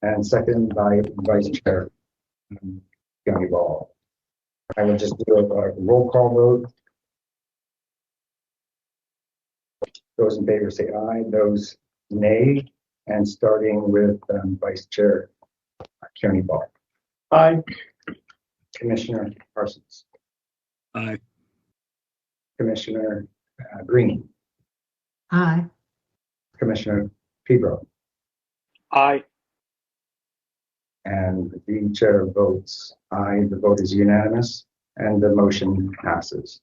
Speaker 1: and seconded by Vice Chair County Ball. I will just do a roll call vote. Those in favor say aye. Those nay and starting with Vice Chair Kearney Ball.
Speaker 13: Aye.
Speaker 1: Commissioner Parsons.
Speaker 2: Aye.
Speaker 1: Commissioner Green.
Speaker 4: Aye.
Speaker 1: Commissioner Pedro.
Speaker 5: Aye.
Speaker 1: And the chair votes aye. The vote is unanimous and the motion passes.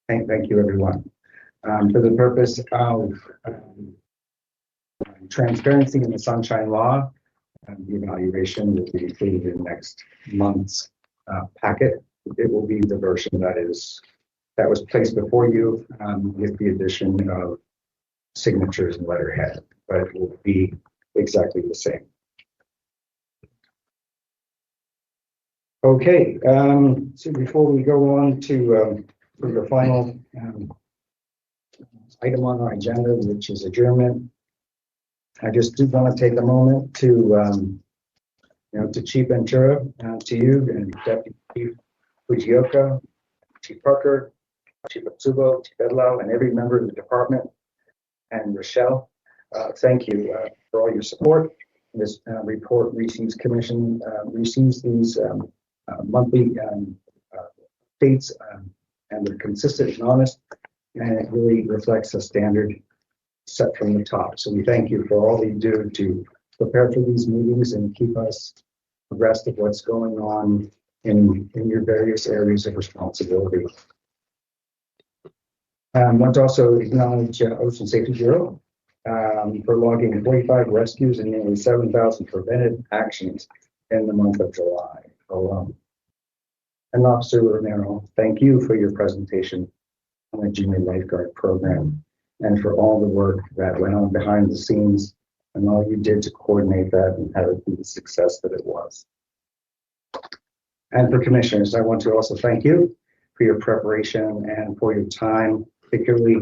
Speaker 1: Thank you, everyone. For the purpose of transparency in the Sunshine Law, the evaluation will be included in next month's packet. It will be the version that was placed before you with the addition of signatures and letterhead, but it will be exactly the same. Okay, so before we go on to the final item on our agenda, which is adjournment, I just do want to take a moment to to Chief Ventura, to you and Deputy Chief Fujioka, Chief Parker, Chief Otsubo, Chief Edlau, and every member of the department, and Rochelle. Thank you for all your support. This report receives these monthly updates, and they're consistent and honest, and it really reflects a standard set from the top. So we thank you for all that you do to prepare for these meetings and keep us abreast of what's going on in your various areas of responsibility. I want to also acknowledge Ocean Safety Bureau for logging 45 rescues and nearly 7,000 preventive actions in the month of July alone. And Officer Romero, thank you for your presentation on the Junior Lifeguard Program and for all the work that went on behind the scenes and all you did to coordinate that and have it be the success that it was. And for commissioners, I want to also thank you for your preparation and for your time, particularly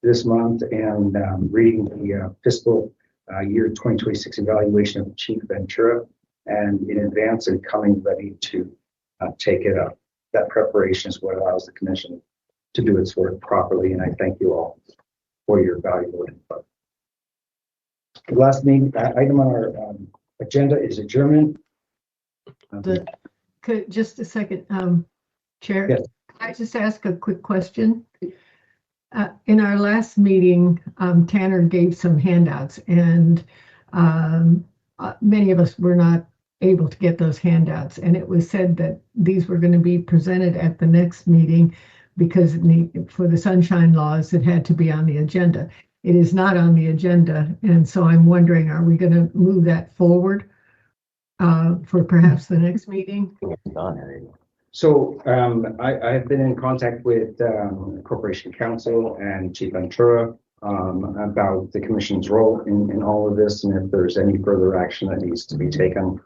Speaker 1: this month, and reading the fiscal year 2026 evaluation of Chief Ventura, and in advance and coming ready to take it up. That preparation is what allows the commission to do its work properly, and I thank you all for your valuable input. The last item on our agenda is adjournment.
Speaker 4: Just a second, Chair.
Speaker 1: Yes.
Speaker 4: Can I just ask a quick question? In our last meeting, Tanner gave some handouts, and many of us were not able to get those handouts. And it was said that these were going to be presented at the next meeting because for the sunshine laws, it had to be on the agenda. It is not on the agenda. And so I'm wondering, are we going to move that forward for perhaps the next meeting?
Speaker 1: So I've been in contact with Corporation Counsel and Chief Ventura about the commission's role in all of this, and if there's any further action that needs to be taken.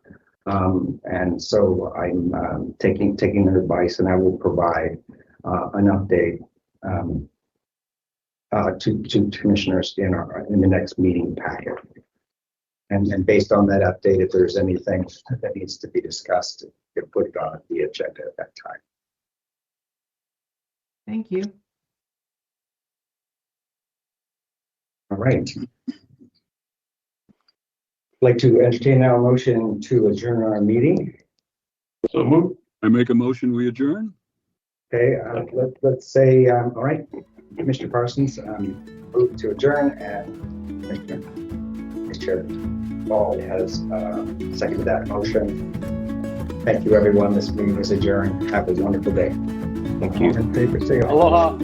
Speaker 1: And so I'm taking their advice, and I will provide an update to commissioners in the next meeting packet. And based on that update, if there's anything that needs to be discussed, get put on the agenda at that time.
Speaker 4: Thank you.
Speaker 1: All right. I'd like to entertain now a motion to adjourn our meeting.
Speaker 2: So moved. I make a motion, we adjourn.
Speaker 1: Okay, let's say, all right, Mr. Parsons, move to adjourn, and Mr. Chair Ball has seconded that motion. Thank you, everyone. This meeting is adjourned. Have a wonderful day.
Speaker 6: Thank you.
Speaker 5: Aloha.